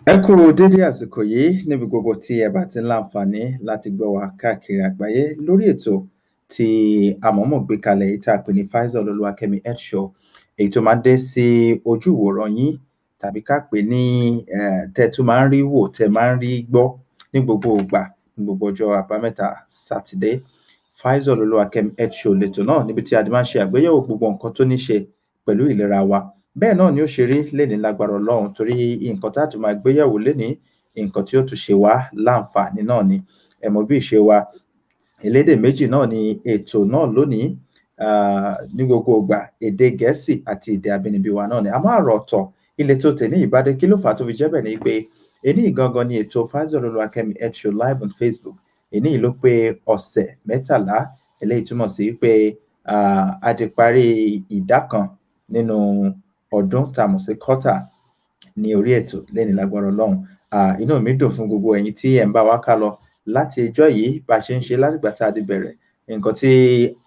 Ẹ kú dédé àsìkò yìí níbi gbogbo tí ẹ bá ti ń láǹfààní láti gbọ́ wa káàkiri àgbáyé lórí ètò tí a mọ̀ọ́mọ̀ gbé kalẹ̀ èyí tí a pè ní Faisal Olúwakẹ́mi Health Show, èyí tó máa ń dé sí ojú ìwòran yín tàbí ká pè ní tẹ́ tún máa ń rí wò, tẹ́ máa ń rí gbọ́ ní gbogbo ìgbà, ní gbogbo ọjọ́ àbámẹ́ta Sátidé. Faisal Olúwakẹ́mi Health Show lètò náà níbi tí a ti máa ń ṣe àgbéyẹ̀wò gbogbo nǹkan tó ní ṣe pẹ̀lú ìlera wa. Bẹ́ẹ̀ náà ni ó ṣe rí lénìí lágbára Ọlọ́run, torí nǹkan tá a tún máa gbéyẹ̀wò lénìí, nǹkan tí ó tún ṣe wá láǹfààní náà ni. Ẹ mọ̀ bí ìṣe wa, elédè méjì náà ni ètò náà lónìí. Ní gbogbo ìgbà, èdè Gẹ̀ẹ́sì àti èdè abínibí wa náà ni. Àmọ́ àrà ọ̀tọ̀ ilé tó tẹ̀ ní ìbádé, kí ló fà á tó fi jẹ́ bẹ́ẹ̀ ni pé èní gangan ni ètò Faisal Olúwakẹ́mi Health Show live on Facebook. Èní ló pé ọ̀sẹ̀ 13, eléyìí túmọ̀ sí pé a ti parí ìdá kan nínú ọdún tá a mọ̀ sí quarter ní orí ètò lénìí lágbára Ọlọ́run. Inú mi dùn fún gbogbo ẹ̀yin tí ẹ̀ ń bá wa ká lọ láti ọjọ́ yìí bá a ṣe ń ṣe látìgbà tá a ti bẹ̀rẹ̀. Nǹkan tí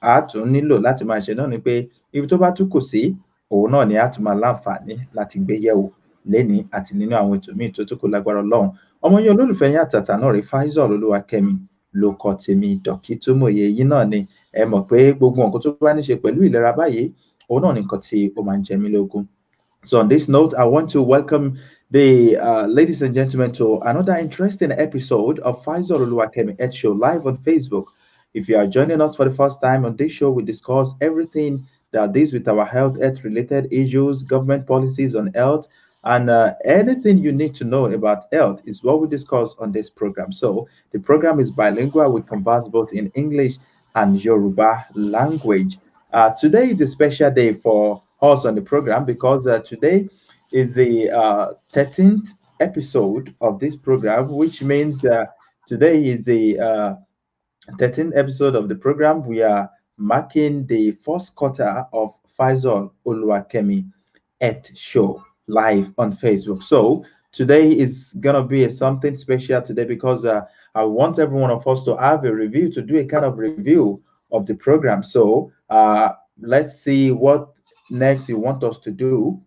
a tún nílò láti máa ṣe náà ni pé ibi tó bá tún kù sí, òun náà ni a tún máa láǹfààní láti gbé yẹ̀wò lénìí àti nínú àwọn ètò míì tó tún kù lágbára Ọlọ́run. Ọmọ yín olólùfẹ́ yín àtàtà náà rí Faisal Olúwakẹ́mi ló kọ tèmi dọ̀kítọ́mọ̀yé yín náà ni. Ẹ mọ̀ pé gbogbo nǹkan tó bá ní ṣe pẹ̀lú ìlera báyìí, òun náà ni nǹkan tí ó máa ń jẹ mí lógún. So on this note, I want to welcome the ladies and gentlemen to another interesting episode of Faisal Olúwakẹ́mi Health Show live on Facebook. If you are joining us for the first time on this show, we discuss everything that deals with our health-related issues, government policies on health, and anything you need to know about health is what we discuss on this program. So the program is bilingual. We converse both in English and Yoruba language. Today is a special day for us on the program because today is the 13th episode of this program, which means that today is the 13th episode of the program. We are marking the first quarter of Faisal Olúwakẹ́mi Health Show live on Facebook. So today is gonna be something special today because I want every one of us to have a review, to do a kind of review of the program. So let's see what next you want us to do,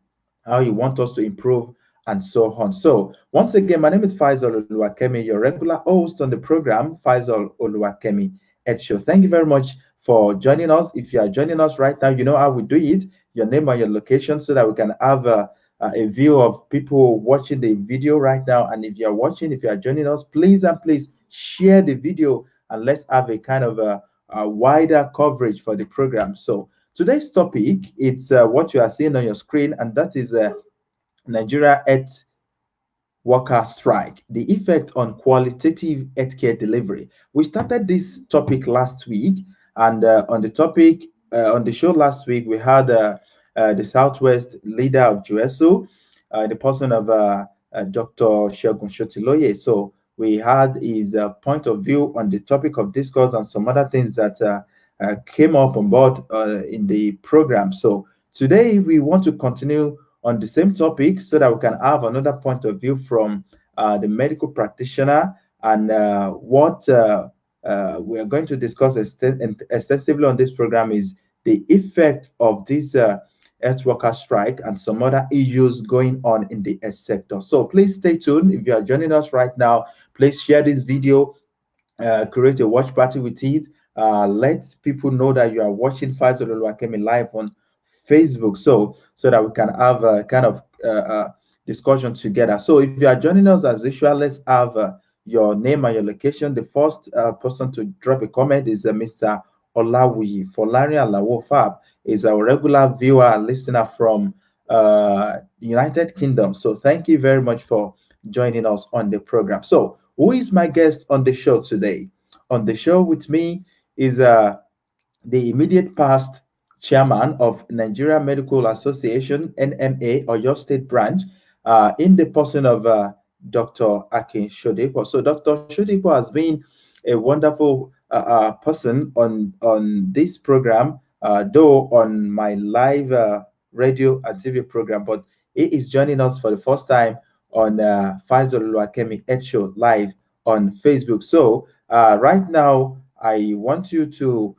how you want us to improve, and so on. So once again, my name is Faisal Olúwakẹ́mi, your regular host on the program, Faisal Olúwakẹ́mi Health Show. Thank you very much for joining us. If you are joining us right now, you know how we do it, your name and your location, so that we can have a view of people watching the video right now. And if you are joining us, please and please share the video and let's have a kind of a wider coverage for the program. So today's topic, it's what you are seeing on your screen, and that is Nigeria Health Worker Strike, the effect on qualitative healthcare delivery. We started this topic last week, and on the topic, on the show last week, we had the Southwest leader of GUESO, the person of Dr. Segun Shotiloye. So we had his point of view on the topic of discourse and some other things that came up on board in the program. So today we want to continue on the same topic so that we can have another point of view from the medical practitioner, and what we are going to discuss extensively on this program is the effect of this health worker strike and some other issues going on in the health sector. So please stay tuned. If you are joining us right now, please share this video, create a watch party with it. Let people know that you are watching Faisal Olúwakẹ́mi live on Facebook, so that we can have a kind of discussion together. So if you are joining us as usual, let's have your name and your location. The first person to drop a comment is Mr. Olawuyi Folarin Alawo Fab, is our regular viewer and listener from United Kingdom. So thank you very much for joining us on the program. So who is my guest on the show today? On the show with me is the immediate past chairman of Nigeria Medical Association, NMA, or your state branch, in the person of Dr. Akin Shodepo. So Dr. Shodepo has been a wonderful person on this program, though on my live radio and TV program, but he is joining us for the first time on Faisal Olúwakẹ́mi Health Show live on Facebook. So right now, I want you to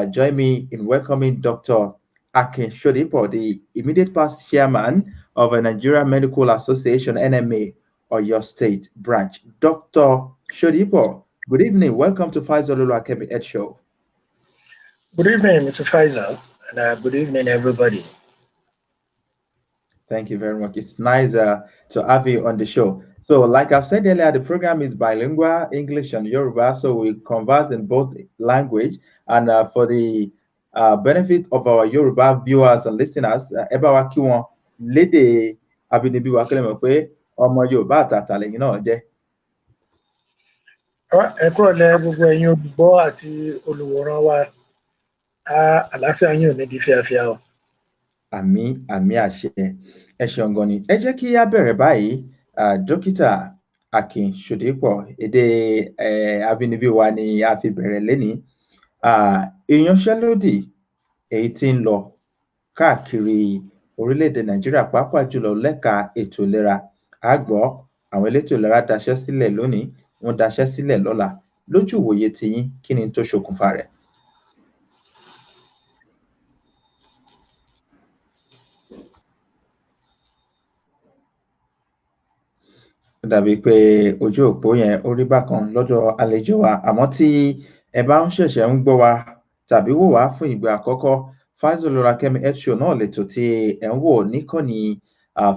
join me in welcoming Dr. Akin Shodepo, the immediate past chairman of a Nigeria Medical Association, NMA, Oyo State branch. Dr. Shodipo, good evening. Welcome to Faisal Oluwakemi Ed Show. Good evening, Mr. Faisal, and good evening, everybody. Thank you very much. It's nice to have you on the show. So, like I've said earlier, the program is bilingual, English and Yoruba. So we converse in both language. And for the benefit of our Yoruba viewers and listeners, ẹ bá wa kí wọn lédè abínibí wa kí lè mọ̀ pé ọmọ Yorùbá àtàtà lẹ́yìn náà jẹ́. Ẹ kúrọ̀lẹ́ gbogbo ẹ̀yin olùgbọ́ àti olùwòran wa, àlàáfíà yín ò ní di fíafíà o. Àmì àṣẹ. Ẹ ṣeun gan ni. Ẹ jẹ́ kí á bẹ̀rẹ̀ báyìí. Dókítà Akin Ṣòdípọ̀, èdè abínibí wa ni a fi bẹ̀rẹ̀ lénìí. Ìyanṣẹ́lódì èyí tí ń lọ káàkiri orílẹ̀-èdè Nàìjíríà pàápàá jùlọ lẹ́ka ètò ìlera. A gbọ́ àwọn elétò ìlera daṣẹ́ sílẹ̀ lónìí, wọ́n daṣẹ́ sílẹ̀ lọ́la. Lójú ìwòye tiyín, kí ni tó ṣokùnfà rẹ̀? Ó dàbí pé ojú òpó yẹn ó rí bákan lọ́dọ̀ àlejò wa, àmọ́ tí ẹ bá ń ṣẹ̀ṣẹ̀ ń gbọ́ wa tàbí wò wá fún ìgbà àkọ́kọ́, Faisal Oluwakemi Health Show náà lètò tí ẹ̀ ń wò níkànnì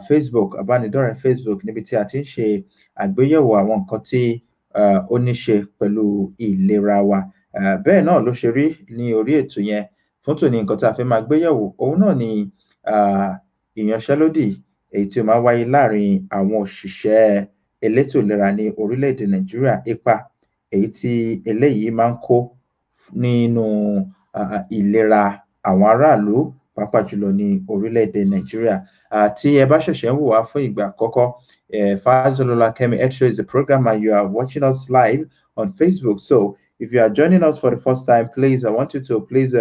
Facebook, abánidọ́rẹ̀ẹ́ Facebook, níbi tí a ti ń ṣe àgbéyẹ̀wò àwọn nǹkan tí ó ní ṣe pẹ̀lú ìlera wa. Bẹ́ẹ̀ náà ló ṣe rí ní orí ètò yẹn. Fún tòní nǹkan tí a fẹ́ máa gbéyẹ̀wò, òun náà ni ìyanṣẹ́lódì èyí tí ó máa wáyé láàrin àwọn òṣìṣẹ́ elétò ìlera ní orílẹ̀-èdè Nàìjíríà, ipa èyí tí eléyìí máa ń kó nínú ìlera àwọn aráàlú pàápàá jùlọ ní orílẹ̀-èdè Nàìjíríà. Tí ẹ bá ṣẹ̀ṣẹ̀ ń wò wá fún ìgbà àkọ́kọ́, Faisal Oluwakemi Health Show is a program and you are watching us live on Facebook. So if you are joining us for the first time, please, I want you to please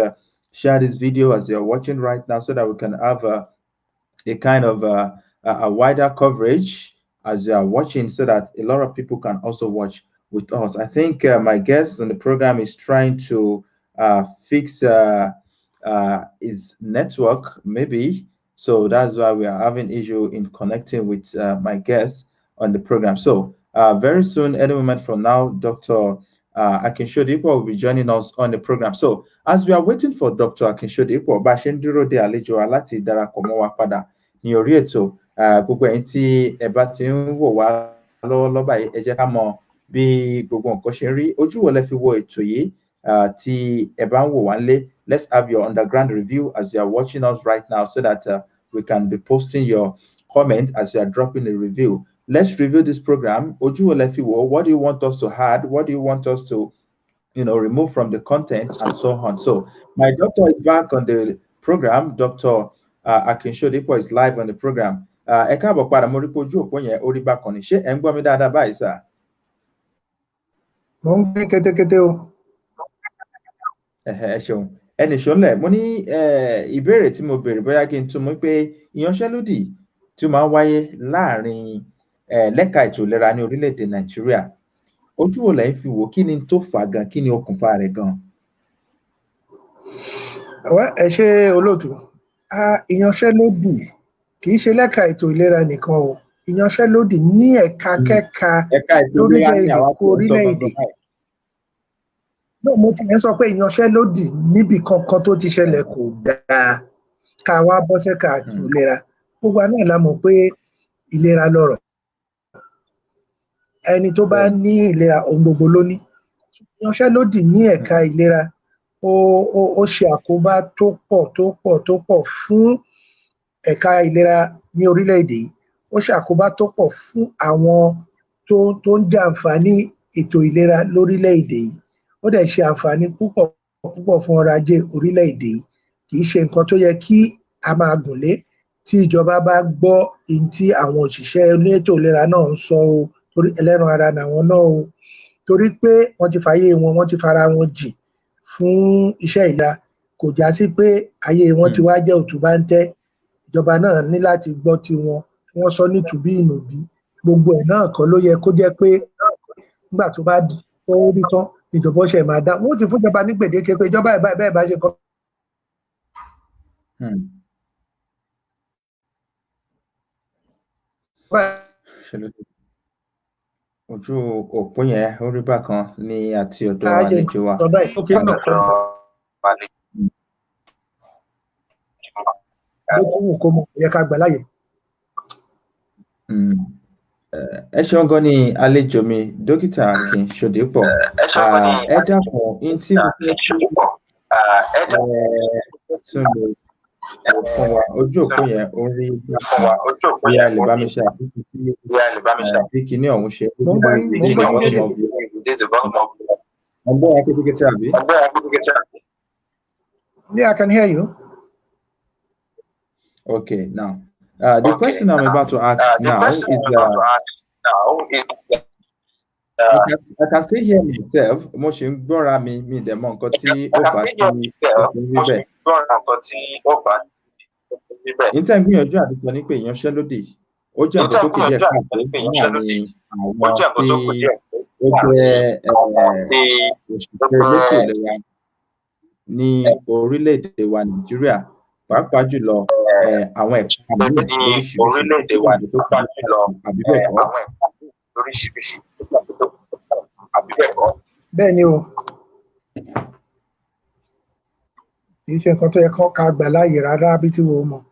share this video as you're watching right now so that we can have a kind of a wider coverage as you are watching, so that a lot of people can also watch with us. I think my guest on the program is trying to fix his network, maybe. So that's why we are having issue in connecting with my guest on the program. So very soon, any moment from now, Dr. Akin Ṣòdípọ̀ will be joining us on the program. So as we are waiting for Dr. Akin Ṣòdípọ̀, bá a ṣe ń dúró de àlejò wa láti darapọ̀ mọ́ wa padà ní orí ètò, gbogbo ẹ̀yin tí ẹ bá ti ń wò wá lọ́wọ́lọ́wọ́ báyìí, ẹ jẹ́ ká mọ bí gbogbo nǹkan ṣe ń rí. Ojú wo lẹ fi wo ètò yìí tí ẹ bá ń wò wá nílé? Let's have your underground review as you are watching us right now, so that we can be posting your comment as you are dropping a review. Let's review this program. Ojú wo lẹ fi wò? What do you want us to add? What do you want us to remove from the content and so on? So my doctor is back on the program. Dr. Akin Ṣòdípọ̀ is live on the program. Ẹ káàbọ̀ padà, mo rí pé ojú òpó yẹn ó rí bákan ni. Ṣé ẹ ń gbọ́ mi dáadáa báyìí sà? Mo ń gbé kétékété o. Ẹ ṣeun. Ẹnì ṣọlẹ̀, mo ní ìbéèrè tí mo béèrè bóyá kí n tún mú pé ìyanṣẹ́lódì tí ó máa ń wáyé láàrin lẹ́ka ètò ìlera ní orílẹ̀-èdè Nàìjíríà, ojú wo lẹ́yìn fi wò? Kí ni tó fà gan? Kí ni okùnfà rẹ̀ gan? Ẹ ṣé olóòtú. Ìyanṣẹ́lódì kì í ṣe lẹ́ka ètò ìlera nìkan o. Ìyanṣẹ́lódì ní ẹ̀ka kẹ́ka lórílẹ̀-èdè kú orílẹ̀-èdè. Náà mo ti sọ pé ìyanṣẹ́lódì níbi kankan tó ti ṣẹlẹ̀ kò dáa. Ká wá bọ́ sẹ́ka ètò ìlera. Gbogbo náà la mọ̀ pé ìlera lọ́rọ̀. Ẹni tó bá ní ìlera ohun gbogbo ló ní. Ìyanṣẹ́lódì ní ẹ̀ka ìlera ó ṣe àkóbá tó pọ̀ fún ẹ̀ka ìlera ní orílẹ̀-èdè yìí. Ó ṣe àkóbá tó pọ̀ fún àwọn tó ń jàǹfààní ètò ìlera lórílẹ̀-èdè yìí. Ó dẹ̀ ṣe àǹfààní púpọ̀ fún ọrọ̀ ajé orílẹ̀-èdè yìí. Kì í ṣe nǹkan tó yẹ kí a máa gùn lé. Tí ìjọba bá gbọ́ ohun tí àwọn òṣìṣẹ́ elétò ìlera náà ń sọ o, torí ẹlẹ́ran ara làwọn náà o, torí pé wọ́n ti fàyè wọn, wọ́n ti fara wọn jì fún iṣẹ́ ìlera. Kò já sí pé ayé wọn ti wá jẹ́ òtúbáńtẹ́. Ìjọba náà ní láti gbọ́ tiwọn, wọ́n sọ ní tùbí ìnùbí. Gbogbo ẹ̀ náà kọ́ ló yẹ kó jẹ́ pé nígbà tó bá rí tán ìjọba ṣe máa dá. Wọ́n ti fún ìjọba ní gbèdéke pé ìjọba bẹ́ẹ̀ bá ṣe kọ́. ojú òpó yẹn ó rí bákan ní àti ọ̀dọ̀ a ṣe àlejò wa. nǹkan báyìí ó kí náà kọ́ bó tún wù kó mọ̀ yẹ ká gbà láàyè. Ẹ ṣeun gan ni àlejò mi dókítà Akin Ṣòdípọ̀. Ẹ dákun in tí mo fẹ́ kí tún lè fún wa ojú òpó yẹn ó rí bákan bí a lè bá mi ṣe àfikún bí kinní ọ̀hún ṣe rí ọgbọ́n akékeré àbí. Yeah, I can hear you. Okay, now the question I'm about to ask now is I can still hear myself. Mo ṣe ń gbọ́ra mi dẹ̀ mọ̀ nǹkan tí ó fà á sí bẹ́ẹ̀. Níta ìgbìyànjú àti sọ ní pé ìyanṣẹ́lódì ó jẹ́ nǹkan tó kù díẹ̀ káàtó láàrin àwọn tí ó jẹ́ òṣìṣẹ́ elétò ìlera ní orílẹ̀-èdè wa Nàìjíríà, pàápàá jùlọ àwọn ẹ̀ka míì lóríṣiríṣi tó pàápàá jùlọ àbí bẹ́ẹ̀ kọ́. Bẹ́ẹ̀ ni o, kì í ṣe nǹkan tó yẹ kán ká gbà láàyè rárá bí tí wo mọ̀.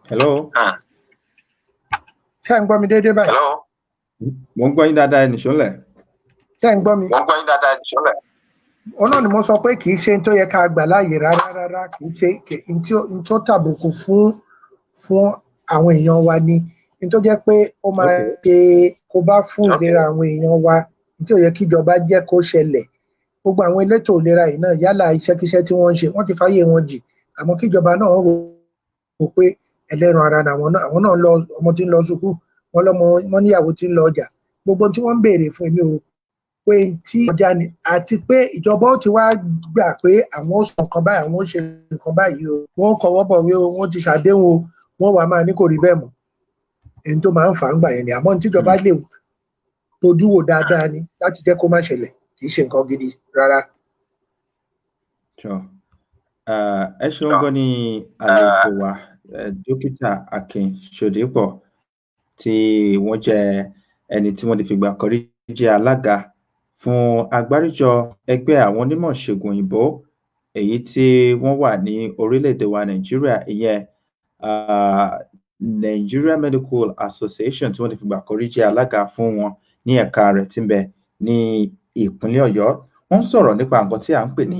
Hello. Ṣé ẹ̀ ń gbọ́ mi déédéé báyìí? Mo ń gbọ́ yín dáadáa ẹnì ṣọlẹ̀. Ṣé ẹ̀ ń gbọ́ mi? Òun náà ni mo sọ pé kì í ṣe tó yẹ ká gbà láàyè rárá kì í ṣe n tó tàbùkù fún àwọn èèyàn wa ni n tó jẹ́ pé ó máa ṣe kó bá fún ìlera àwọn èèyàn wa tí ò yẹ kí ìjọba jẹ́ kó ṣẹlẹ̀. Gbogbo àwọn elétò ìlera yìí náà yálà iṣẹ́kíṣẹ́ tí wọ́n ń ṣe wọ́n ti fáyé wọn jì àmọ́ kí ìjọba náà rò pé ẹlẹ́ran ara àwọn náà lọ ọmọ tí ń lọ sùkúù wọ́n níyàwó tí ń lọ ọjà gbogbo tí wọ́n ń béèrè fún èmi ò pé tí ọjà ni àti pé ìjọba ó ti wá gbà pé àwọn ó sọ nǹkan báyìí àwọn ó ṣe nǹkan báyìí o wọ́n kọwọ́ bọ̀wé o wọ́n ti ṣàdéhùn o wọ́n wà máa ní kò rí bẹ́ẹ̀ mọ́ èyí tó máa ń fà ń gbà yẹn ni àmọ́ tíjọba lè tójú wò dáadáa ni láti jẹ́ kó má ṣẹlẹ̀ kì í ṣe nǹkan gidi rárá. Ẹ ṣeun gan ni àlejò wa dókítà Akin Ṣòdípọ̀ tí wọ́n jẹ́ ẹni tí wọ́n ti fìgbà kan rí jẹ́ alága fún àgbáríjọ ẹgbẹ́ àwọn onímọ̀ ìṣègùn òyìnbó èyí tí wọ́n wà ní orílẹ̀-èdè wa Nàìjíríà ìyẹn Nigeria Medical Association tí wọ́n ti fìgbà kan rí jẹ́ alága fún wọn ní ẹ̀ka rẹ̀ tí ń bẹ ní ìpínlẹ̀ Ọ̀yọ́. Wọ́n ń sọ̀rọ̀ nípa nǹkan tí à ń pè ní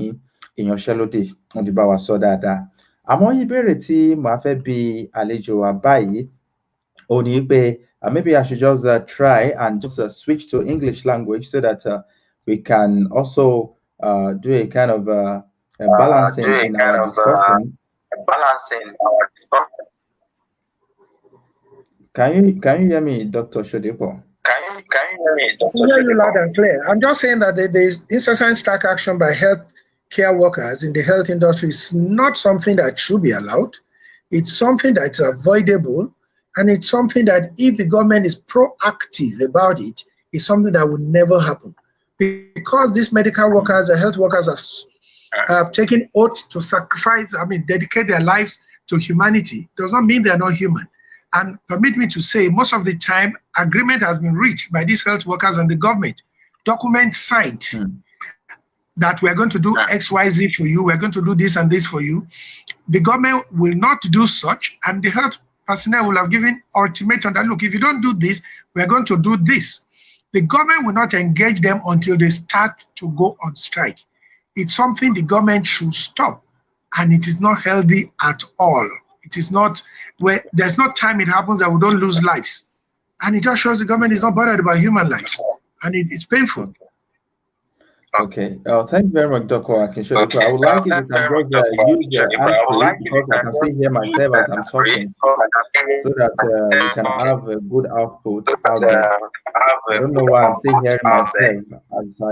ìyanṣẹ́lódì wọ́n ti bá wa sọ dáadáa. Àmọ́ ìbéèrè tí màá fẹ́ bi àlejò wa báyìí ó ní pé maybe I should just try and just switch to English language so that we can also do a kind of balancing in our discussion. Can you hear me, Dr. Ṣòdípọ̀? Can you hear me, Dr. Ṣòdípọ̀? I hear you loud and clear. I'm just saying that there is incessant strike action by health care workers in the health industry is not something that should be allowed. It's something that's avoidable, and it's something that if the government is proactive about it, it's something that will never happen. Because these medical workers, the health workers have taken oath to sacrifice, dedicate their lives to humanity, does not mean they're not human. And permit me to say, most of the time, agreement has been reached by these health workers and the government. Documents signed that we're going to do X, Y, Z for you, we're going to do this and this for you. The government will not do such, and the health personnel will have given ultimatum that, look, if you don't do this, we're going to do this. The government will not engage them until they start to go on strike. It's something the government should stop, and it is not healthy at all. It is not, where there's no time it happens that we don't lose lives. And it just shows the government is not bothered about human lives, and it's painful. Okay. Thank you very much, Dr. Akin Ṣòdípọ̀. I would like it if you can just use your answer because I can see here myself as I'm talking, so that we can have a good output out there. I don't know why I'm still hearing myself as I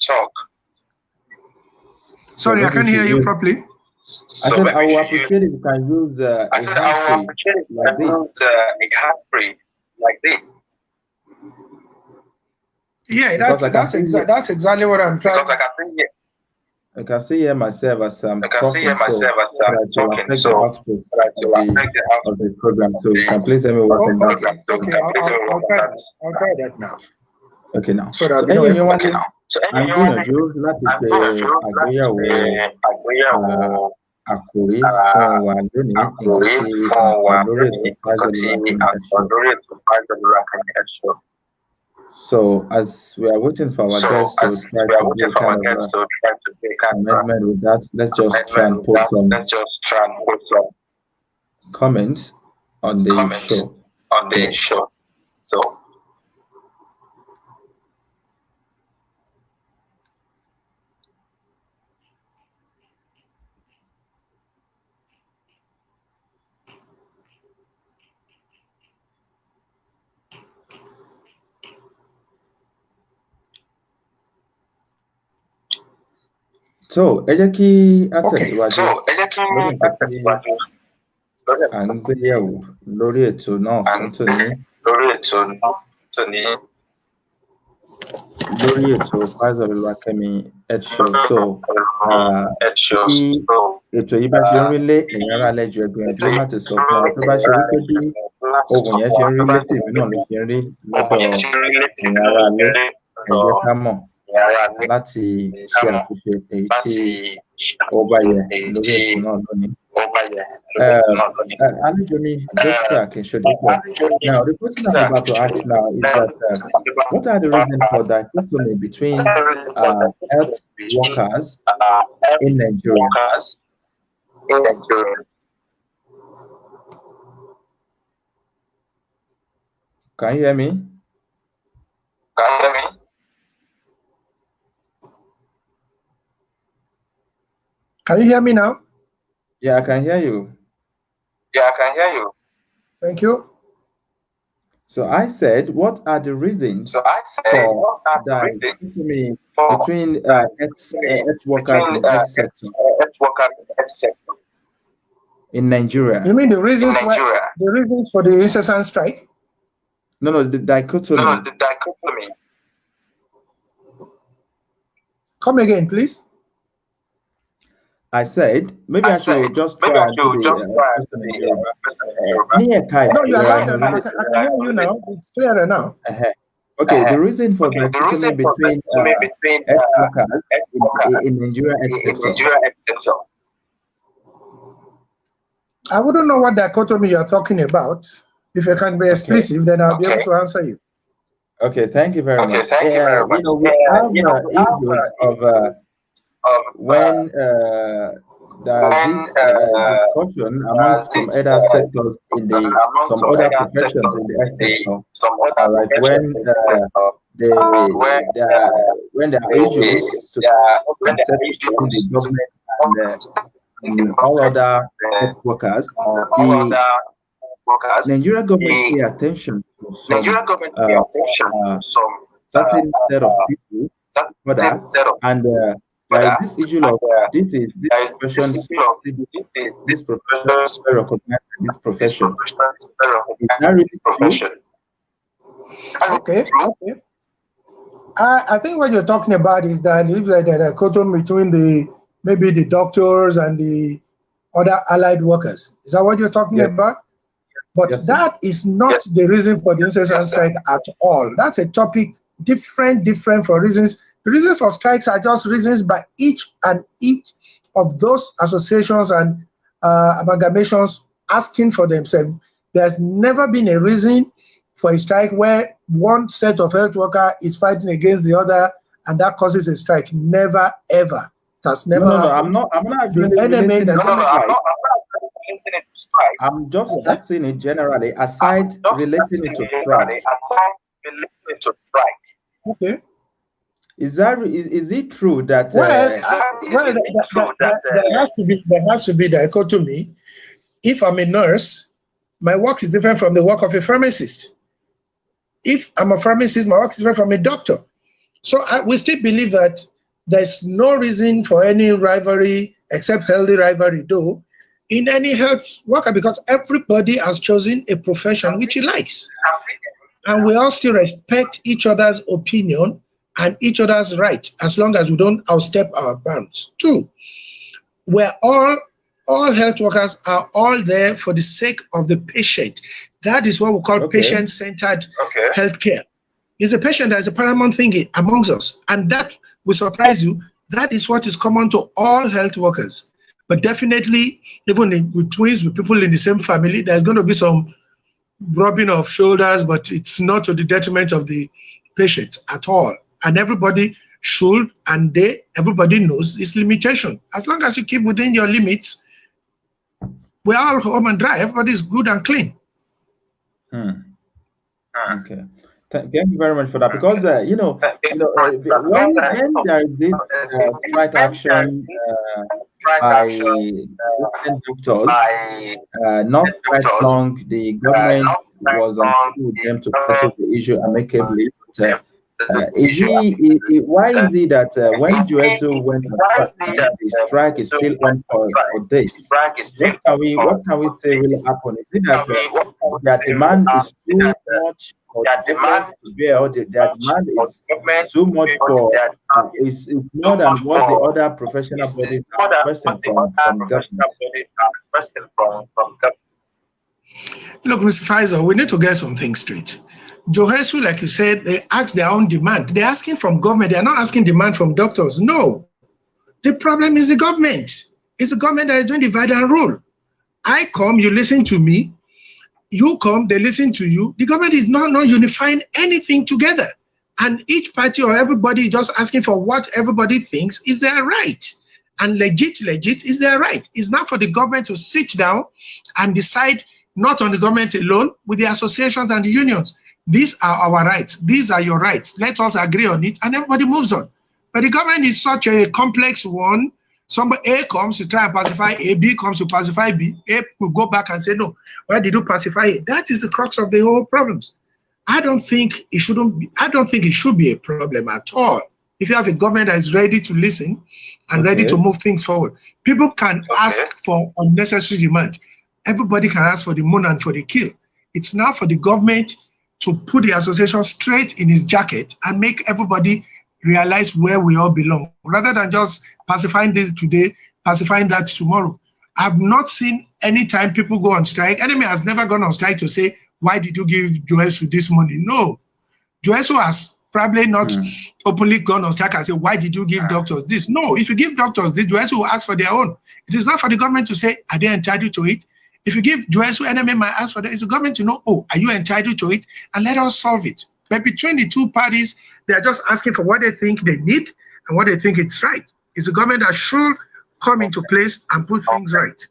talk. Sorry, I can't hear you properly. I said I would appreciate if you can use a hand-free like this. Yeah, that's exactly what I'm trying. I can see here myself as I'm talking, so that will affect the so output of the program. So you can please let me work on that. Okay, I'll try that now. Okay, now. So that ẹ̀yin mi wá ní So à ń gbìyànjú láti ṣe àgbéyẹ̀wò àkòrí fún wa lónìí nǹkan tí a sọ lórí ètò Five So as we are waiting for our guests to try to do kind of amendment with that, let's just try and put some comments on the show. So ẹ jẹ́ kí a tẹ̀síwájú lórí nǹkan tí à ń gbé yẹ̀wò lórí ètò náà fún tòní lórí ètò Files Olúwakẹ́mi Health Show. So tí ètò yìí bá ṣe ń rí lé ẹ̀yin ará lẹ́jọ́ ẹgbìyànjú láti sọ fún wa tó bá ṣe rí pé bí ohun yẹn ṣe ń rí létí ìwé náà ló ṣe ń rí lọ́dọ̀ ẹ̀yin ará lẹ́ ẹ jẹ́ ká mọ̀ láti ṣe àtúnṣe èyí tí ó bá yẹ lórí ètò náà lónìí. Àlejò mi Dókítà Akínsọdépọ̀. Now the question I'm about to ask now is that what are the reasons for dichotomy between health workers in Nigeria? Can you hear me? Can you hear me now? Yeah, I can hear you. Thank you. So I said, what are the reasons for dichotomy between health workers in the health sector in Nigeria? You mean the reasons for the incessant strike? No, the dichotomy. Come again, please. I said, maybe I should just try and do the No, you are right. I can hear you now. It's clearer now. Okay, the reason for the dichotomy between health workers in Nigeria sector. I wouldn't know what dichotomy you are talking about. If you can be explicit, then I'll be able to answer you. Okay, thank you very much. We have issues of when there is this discussion amongst some other sectors in some other professions in the health sector, like when there are issues to accept between the government and all other health workers, the Nigerian government pay attention to some certain set of people for that, and there is this issue of this profession is very recognized in this profession. Is that really true? Okay. I think what you're talking about is that if there is a dichotomy between maybe the doctors and the other allied workers. Is that what you're talking about? But that is not the reason for the incessant strike at all. That's a topic different for reasons. The reasons for strikes are just reasons by each of those associations and amalgamations asking for themselves. There's never been a reason for a strike where one set of health worker is fighting against the other and that causes a strike. Never, ever. That's never happened. I'm not relating I'm just asking it generally, aside relating it to strike. Okay. Is it true that there has to be dichotomy? If I'm a nurse, my work is different from the work of a pharmacist. If I'm a pharmacist, my work is different from a doctor. So we still believe that there's no reason for any rivalry except healthy rivalry, though, in any health worker, because everybody has chosen a profession which he likes. And we all still respect each other's opinion and each other's right, as long as we don't outstep our bounds. 2, we're all health workers are all there for the sake of the patient. That is what we call patient-centered healthcare. It's a patient that is a paramount thing amongst us, and that will surprise you. That is what is common to all health workers. But definitely, even with twins, with people in the same family, there's going to be some rubbing of shoulders, but it's not to the detriment of the patients at all. And everybody should, and everybody knows its limitation. As long as you keep within your limits, we're all home and dry. Everybody's good and clean. Okay. Thank you very much for that. Because when there is this strike action by different doctors, not quite long, the government was on with them to settle the issue amicably. Why is it that when GSO went on strike, the strike is still on for days? What can we say really happened? Is it that their demand is too much for the government to bear, or their demand is too much for it's more than what the other professional bodies are requesting from government? Look, Mr. Faisal, we need to get some things straight. Johesu, like you said, they ask their own demand. They're asking from government. They're not asking demand from doctors. No. The problem is the government. It's the government that is doing the divide and rule. I come, you listen to me. You come, they listen to you. The government is not unifying anything together. And each party or everybody is just asking for what everybody thinks is their right. And legit is their right. It's not for the government to sit down and decide, not on the government alone, with the associations and the unions. These are our rights. These are your rights. Let us agree on it, and everybody moves on. But the government is such a complex one. Somebody A comes to try and pacify A, B comes to pacify B. A will go back and say, no, why did you pacify it? That is the crux of the whole problems. I don't think it should be a problem at all. If you have a government that is ready to listen and ready to move things forward, people can ask for unnecessary demand. Everybody can ask for the moon and for the kill. It's now for the government to put the association straight in his jacket and make everybody realize where we all belong, rather than just pacifying this today, pacifying that tomorrow. I've not seen any time people go on strike. Enemy has never gone on strike to say, why did you give Johesu this money? No. Johesu has probably not openly gone on strike and say, why did you give doctors this? No, if you give doctors this, Johesu will ask for their own. It is not for the government to say, are they entitled to it? If you give Johesu, enemy might ask for that. It's the government to know, oh, are you entitled to it? And let us solve it. But between the two parties, they are just asking for what they think they need and what they think is right. It's the government that should come into place and put things right.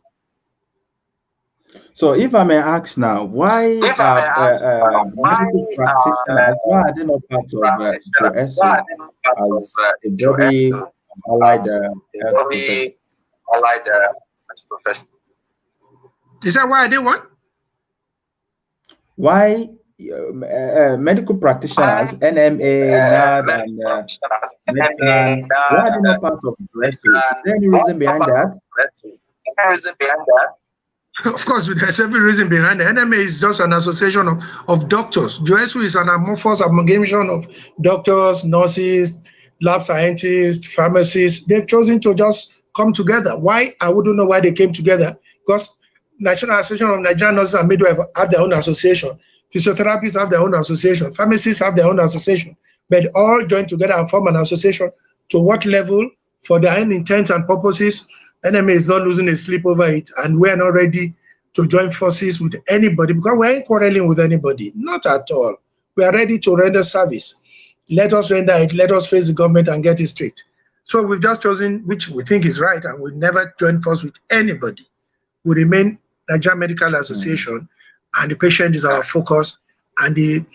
So if I may ask now, why are medical practitioners, why are they not part of GSO as a very allied profession? Is that why I did what? Why medical practitioners, NMA, NAD, and Medcan, why are they not part of GSO? Is there any reason behind that? Of course, there's every reason behind it. NMA is just an association of doctors. GSO is an amorphous amalgamation of doctors, nurses, lab scientists, pharmacists. They've chosen to just come together. Why? I wouldn't know why they came together. Because National Association of Nigerian Nurses and Midwives have their own association. Physiotherapists have their own association. Pharmacists have their own association. But all join together and form an association. To what level? For their own intents and purposes, NMA is not losing a sleep over it, and we're not ready to join forces with anybody because we ain't quarreling with anybody. Not at all. We are ready to render service. Let us render it. Let us face the government and get it straight. So we've just chosen which we think is right, and we never join force with anybody. We remain Nigerian Medical Association, and the patient is our focus, and the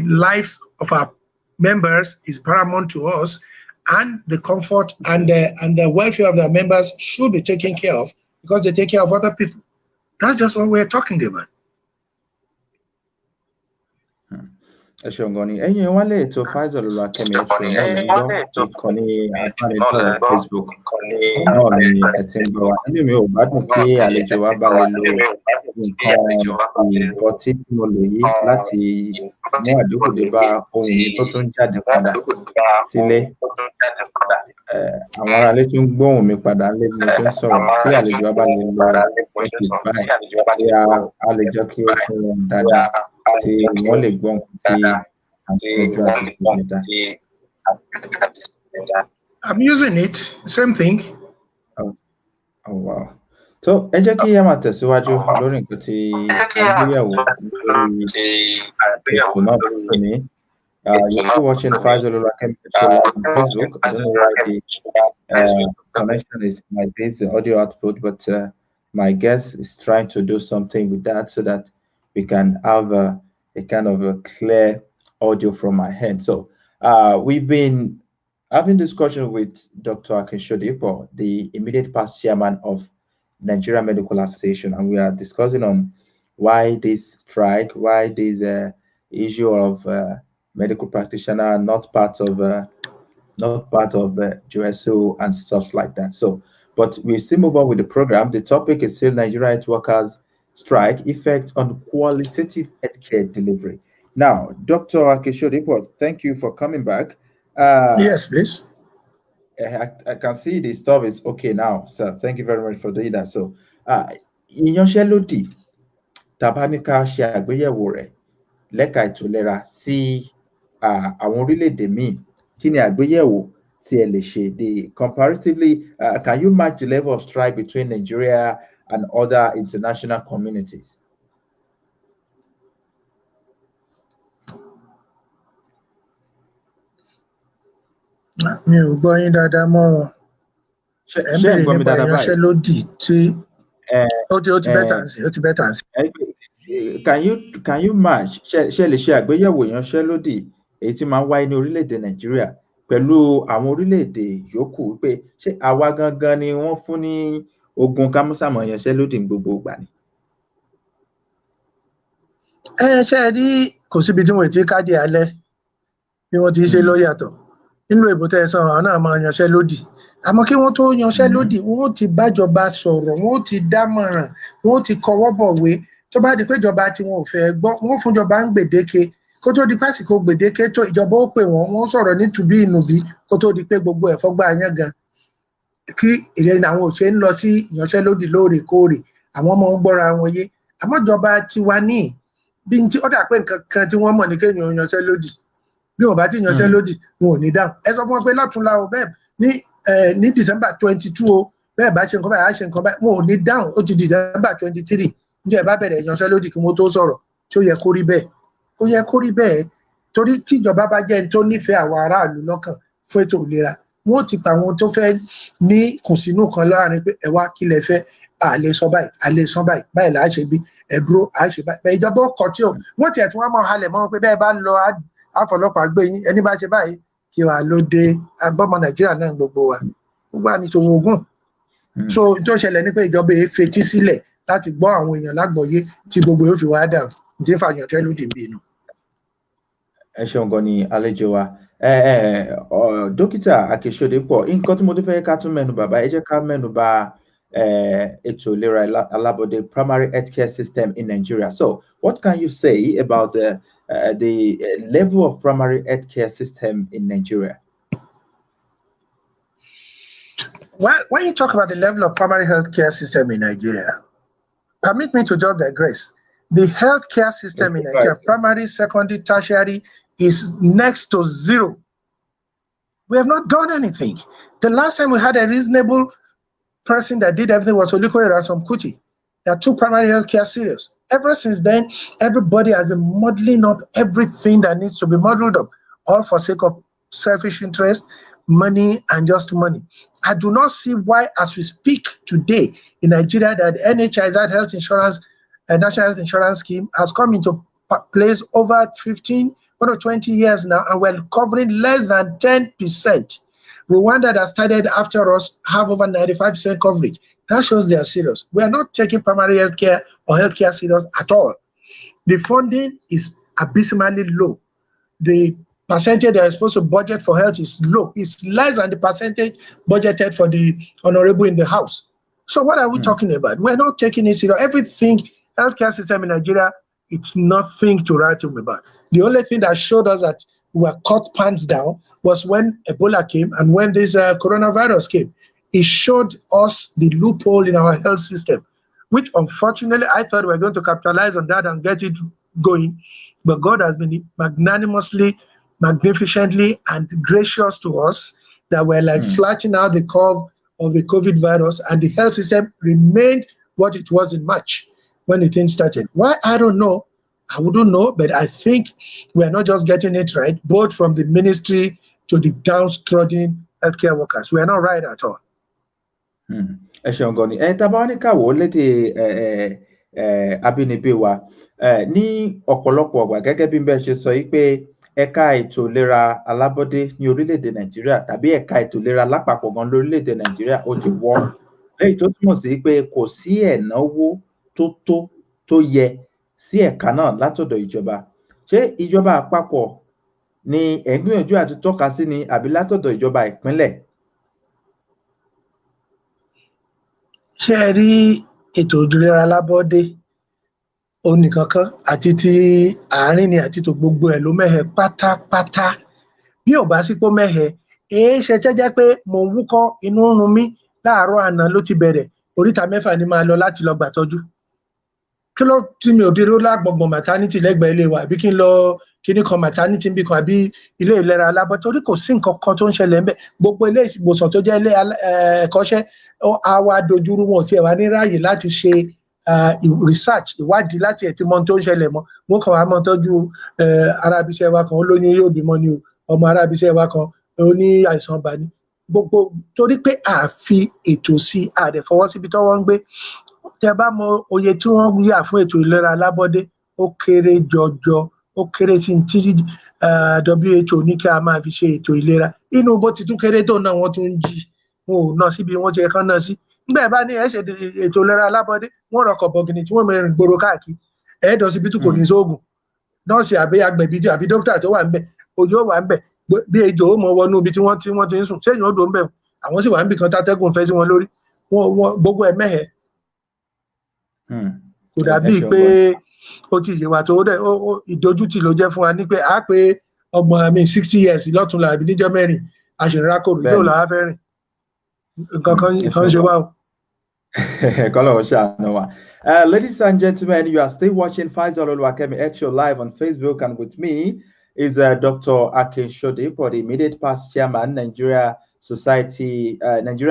lives of our members is paramount to us, and the comfort and the welfare of their members should be taken care of because they take care of other people. That's just what we're talking about. ẹ ṣeun gan ni ẹ̀yin wá lè ètò Faisal Olúwakẹ́mi Health Show náà lè ń gbọ́ ìkànnì àbánidọ́rẹ̀ẹ́ Facebook náà ni ẹ ti ń gbọ́ wa nínú mi ò gbádùn kí àlejò wa bá lè lo nǹkan ìbọtí tí mo lò yìí láti mú àdínkù dé bá ohun mi tó tún jáde padà sílé àwọn aráalé tún gbóhùn mi padà lé bí mo ti ń sọ̀rọ̀ tí àlejò wa bá lè lo báyìí a lè jẹ́ kí ó fún wọn dáadáa tí wọ́n lè gbọ́ I'm using it. Same thing. Oh wow. So ẹ jẹ́ kí ẹ máa tẹ̀síwájú lórí nǹkan tí àgbéyẹ̀wò lórí ètò náà lónìí. You're still watching Faisal Olúwakẹ́mi Show live on Facebook. I don't know why the connection is like this, the audio output, but my guest is trying to do something with that so that we can have a kind of a clear audio from my hand. So we've been having discussion with Dr. Akin Shodipo, the immediate past chairman of Nigeria Medical Association, and we are discussing on why this strike, why this issue of medical practitioner not part of GSO and stuff like that. So, but we still move on with the program. The topic is still Nigeria Health Workers Strike Effect on Qualitative Healthcare Delivery. Now, Dr. Akin Shodipo, thank you for coming back. Yes, please. I can see the stuff is okay now, so thank you very much for doing that. So, ìyanṣẹ́lódì tàbá ní ká ṣe àgbéyẹ̀wò rẹ̀ lẹ́ka ètò ìlera sí àwọn orílẹ̀-èdè míì kí ni àgbéyẹ̀wò tí ẹ lè ṣe comparatively can you match the level of strike between Nigeria and other international communities? Mi ò gbọ́ yín dáadáa mọ́ ọ. Ẹ ń bèrè nípa ìyanṣẹ́lódì tí ó ti bẹ́tà sí. Can you match ṣe lè ṣe àgbéyẹ̀wò ìyanṣẹ́lódì èyí tí máa ń wáyé ní orílẹ̀-èdè Nàìjíríà pẹ̀lú àwọn orílẹ̀-èdè yòókù pé ṣé àwa gangan ni wọ́n fún ní ogun kámúsàmọ̀ ìyanṣẹ́lódì ní gbogbo ìgbà ni? Ṣe rí kò síbi tí wọ́n ti káàdì alẹ́ bí wọ́n ti ṣe ló yàtọ̀. Nínú èbó tẹ́ ẹ sọ àwọn náà máa yanṣẹ́lódì àmọ́ kí wọ́n tó yanṣẹ́lódì wọ́n ti bájọba sọ̀rọ̀ wọ́n ti dámọ̀ràn wọ́n ti kọwọ́ bọ̀wé tó bá di pé ìjọba tí wọn ò fẹ́ gbọ́ wọ́n fún ìjọba ń gbèdéke kó tó di pásìkò gbèdéke tó ìjọba ó pè wọ́n sọ̀rọ̀ nítubí ìnùbí kó tó di pé gbogbo ẹ̀ fọ́gbà yán gan kí ìrẹ́ni àwọn òṣèré ń lọ sí ìyanṣẹ́lódì lóòrèkóòrè àwọn ọmọ ń gbọ́ra wọn yé àmọ́ ìjọba tiwa ní bí n tí ó dà pé nǹkan kan tí wọ́n mọ̀ ní kéèyàn yanṣẹ́lódì bí wọn bá ti yanṣẹ́lódì wọn ò ní dáhùn ẹ sọ fún wọn pé lọ́túnla o bẹ́ẹ̀ ní December 22 o bẹ́ẹ̀ bá ṣe nǹkan báyìí á ṣe nǹkan báyìí wọn ò ní dáhùn ó ti December 23 ní ẹ bá bẹ̀rẹ̀ yanṣẹ́lódì kí wọ́n tó sọ̀rọ̀ tí ó yẹ kó rí bẹ́ẹ̀ ó yẹ kó rí bẹ́ẹ̀ torí tíjọba bá jẹ́ ẹni tó nífẹ̀ẹ́ àwọn aráàlú lọ́kàn fún ètò ìlera wọn ò ti pa àwọn tó fẹ́ ní kùnsínú kan láàrin pé ẹ wá kí lẹ fẹ́ àlè sọ báyìí àlè sọ báyìí báyìí là á ṣe bí ẹ dúró à á ṣe báyìí bẹ́ẹ̀ ìjọba ó kọ tí ò wọ́n tiẹ̀ tí wọ́n máa halẹ̀ mọ́ pé bẹ́ẹ̀ bá lọ àfọlọ́pàá gbé yín ẹni bá ṣe báyìí kí wàá ló dé abọ́mọ Nàìjíríà náà gbogbo wa gbogbo àníṣòwò ogun so tó ṣẹlẹ̀ ní pé ìjọba èé fetí sílẹ̀ láti gbọ́ àwọn èèyàn lágbọ̀ọ́yé tí gbogbo yóò fi wá dà ní fàyàntẹ́lódì bí inú. Ẹ ṣeun gan ni àlejò wa dókítà Akin Shodipo nǹkan tí mo tún fẹ́ ká tún mẹ́nu bàbá ẹ jẹ́ ká mẹ́nu bà ètò ìlera alábọ́dé primary healthcare system in Nigeria. So what can you say about the level of primary healthcare system in Nigeria? Well, when you talk about the level of primary healthcare system in Nigeria, permit me to just digress. The healthcare system in Nigeria, primary, secondary, tertiary, is next to zero. We have not done anything. The last time we had a reasonable person that did everything was Olukoya Ransome Kuti that took primary healthcare serious. Ever since then, everybody has been modeling up everything that needs to be modeled up, all for sake of selfish interest, money, and just money. I do not see why, as we speak today in Nigeria, that NHI's health insurance, National Health Insurance Scheme, has come into place over 15 or 20 years now, and we're covering less than 10%. Rwanda that started after us have over 95% coverage. That shows they are serious. We are not taking primary healthcare or healthcare serious at all. The funding is abysmally low. the percentage they are supposed to budget for health is low. It's less than the percentage budgeted for the honorable in the House. So what are we talking about? We're not taking it serious. Everything, healthcare system in Nigeria, it's nothing to write home about. The only thing that showed us that we were caught pants down was when Ebola came and when this coronavirus came. It showed us the loophole in our health system, which unfortunately I thought we were going to capitalize on that and get it going. But God has been magnanimously, magnificently, and gracious to us that we're like flattening out the curve of the COVID virus, and the health system remained what it was in March when the thing started. Why? I don't know. I wouldn't know, but I think we're not just getting it right, both from the ministry to the downtrodden healthcare workers. We're not right at all. Ẹ ṣeun gan ni. Tá bá wá ní ká wò ó lédè abínibí wa ní ọ̀pọ̀lọpọ̀ ọgbà gẹ́gẹ́ bí bẹ́ẹ̀ ṣe sọ yìí pé ẹ̀ka ètò ìlera alábọ́dé ní orílẹ̀-èdè Nàìjíríà tàbí ẹ̀ka ètò ìlera lápapọ̀ gan lórílẹ̀-èdè Nàìjíríà ó ti wọ́, lẹ́yìn tó túmọ̀ sí pé kò sí ẹ̀náwó tó yẹ sí ẹ̀ka náà látọ̀dọ̀ ìjọba. Ṣé ìjọba àpapọ̀ ni ẹ̀ ń gbìyànjú àti tọ́ka sí ni àbí látọ̀dọ̀ ìjọba ìpínlẹ̀? Ṣé ẹ rí ètò ìlera alábọ́dé onìkankan àti ti àárín ni àti tó gbogbo ẹ̀ ló mẹ́hẹ pátápátá? Bí ò bá sí pé mẹ́hẹ, ṣe jẹ́ pé mo ń wúkọ́, inú ń run mí, láàárọ̀ àná ló ti bẹ̀rẹ̀, oríta 6 ni máa lọ láti lọ gbàtọ́jú. Kí ló tí mi ò dé lágbọ̀ngbọ̀n maternity lẹ́gbẹ̀ẹ́ ilé wa, àbí kí n lọ kíní kan maternity níbi kan, àbí ilé ìlera alábọ́dé, torí kò sí nǹkan kan tó ń ṣẹlẹ̀ ńbẹ̀. Gbogbo ilé ìwòsàn tó jẹ́ ilé ẹ̀kọ́ṣẹ́ àwa dojúrú, wọn ò tiẹ̀ wá ní ráàyè láti ṣe research ìwádìí láti ẹ̀ tí mọ tó ń ṣẹlẹ̀ mọ́. Wọ́n kàn wá mọ́ tọ́jú arábíṣẹ́ wa kan ó lóyún yóò bímọ ni o, ọmọ arábíṣẹ́ wa kan ó ní àìsàn ọba ni. Gbogbo torí pé a fi ètò sí, a dẹ̀ fọwọ́ síbi tọ́wọ́ ń gbé. Tẹ́ bá mọ oye tí wọ́n yà fún ètò ìlera alábọ́dé, ó kéré jọjọ, ó kéré sí tí WHO ní kí a máa fi ṣe ètò ìlera. Inú bó ti tún kéré tó náà wọ́n tún ń jí, wọn ò ná síbi wọ́n ti ẹ̀kan náà sí. Nígbà bá ní ẹ ṣe ètò ìlera alábọ́dé, wọ́n rọkọ̀ bọ̀gìnì tí wọ́n mẹ́rin gbòòrò káàkiri, ẹ̀ẹ́dọ̀sibítù kò ní sóògùn, nọ́ọ̀sì àbí agbẹ̀bí àbí dókítà tó wà ń bẹ̀, òjò wà ń bẹ̀, bí ejò ó mọ wọnú ibi tí wọ́n ti ń sùn, ṣé èèyàn ó dò ń bẹ̀, àwọn sì wà ń bì kan tátẹ́gùn fẹ́ sí wọn lórí, gbogbo ẹ̀ mẹ́hẹ̀. Kò dàbí pé ó ti yé wa tó ìdójútì ló jẹ́ fún wa ní pé a pé ọgbọ̀n 60 years lọ́tùnla àbí níjọ́ mẹ́rin àṣìrákòrò yóò làá fẹ́ rìn. Nǹkan kan ṣe wá o. Ladies and gentlemen, you are still watching Faisal Oluwakemi X Show live on Facebook, and with me is Dr. Akin Shodepo, the immediate past chairman, Nigeria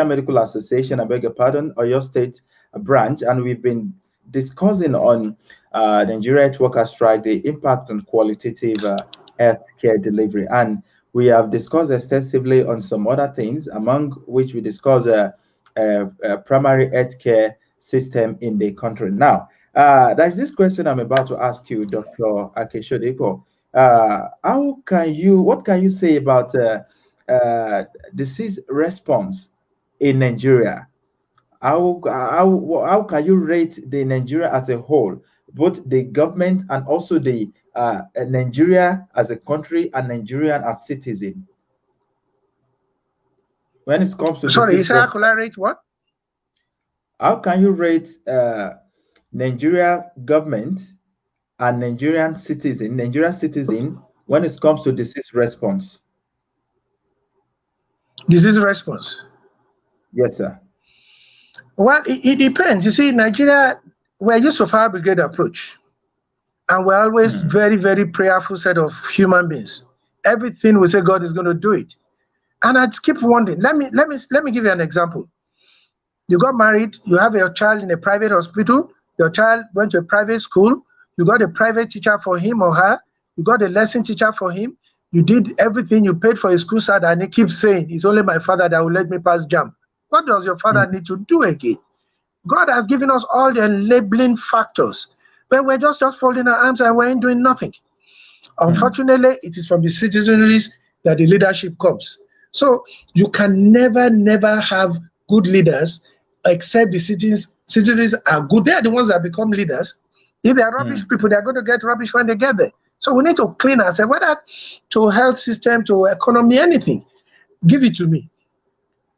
Medical Association, I beg your pardon, Oyo State branch, and we've been discussing on Nigeria Health Workers Strike, the impact on qualitative healthcare delivery, and we have discussed extensively on some other things, among which we discussed primary healthcare system in the country. Now, there's this question I'm about to ask you, Dr. Akin Shodepo. What can you say about disease response in Nigeria? How can you rate the Nigeria as a whole, both the government and also the Nigeria as a country and Nigerian as citizen? When it comes to rate what? How can you rate Nigeria government and Nigerian citizen when it comes to disease response? Disease response? Yes, sir. Well, it depends. You see, Nigeria, we're used to fire brigade approach, and we're always very, very prayerful set of human beings. Everything we say, God is going to do it. And I keep wondering. Let me give you an example. You got married, you have your child in a private hospital, your child went to a private school, you got a private teacher for him or her, you got a lesson teacher for him, you did everything, you paid for his school start, and he keeps saying, it's only my father that will let me pass JAMB. What does your father need to do again? God has given us all the enabling factors, but we're just folding our arms and we ain't doing nothing. Unfortunately, it is from the citizenries that the leadership comes. So you can never have good leaders except the citizens are good. They are the ones that become leaders. If they are rubbish people, they are going to get rubbish when they get there. So we need to clean ourselves, whether to health system, to economy, anything. Give it to me.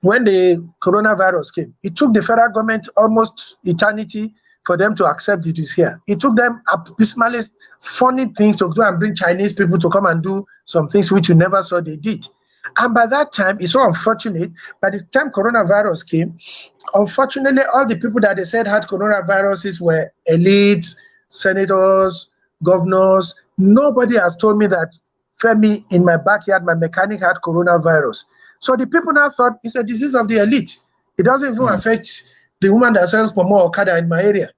When the coronavirus came, it took the federal government almost eternity for them to accept it is here. It took them abysmally funny things to do and bring Chinese people to come and do some things which you never saw they did. And by that time, it's so unfortunate, by the time coronavirus came, unfortunately, all the people that they said had coronaviruses were elites, senators, governors. Nobody has told me that Femi in my backyard, my mechanic had coronavirus. So the people now thought it's a disease of the elite. It doesn't even affect the woman that sells Pomo Okada in my area.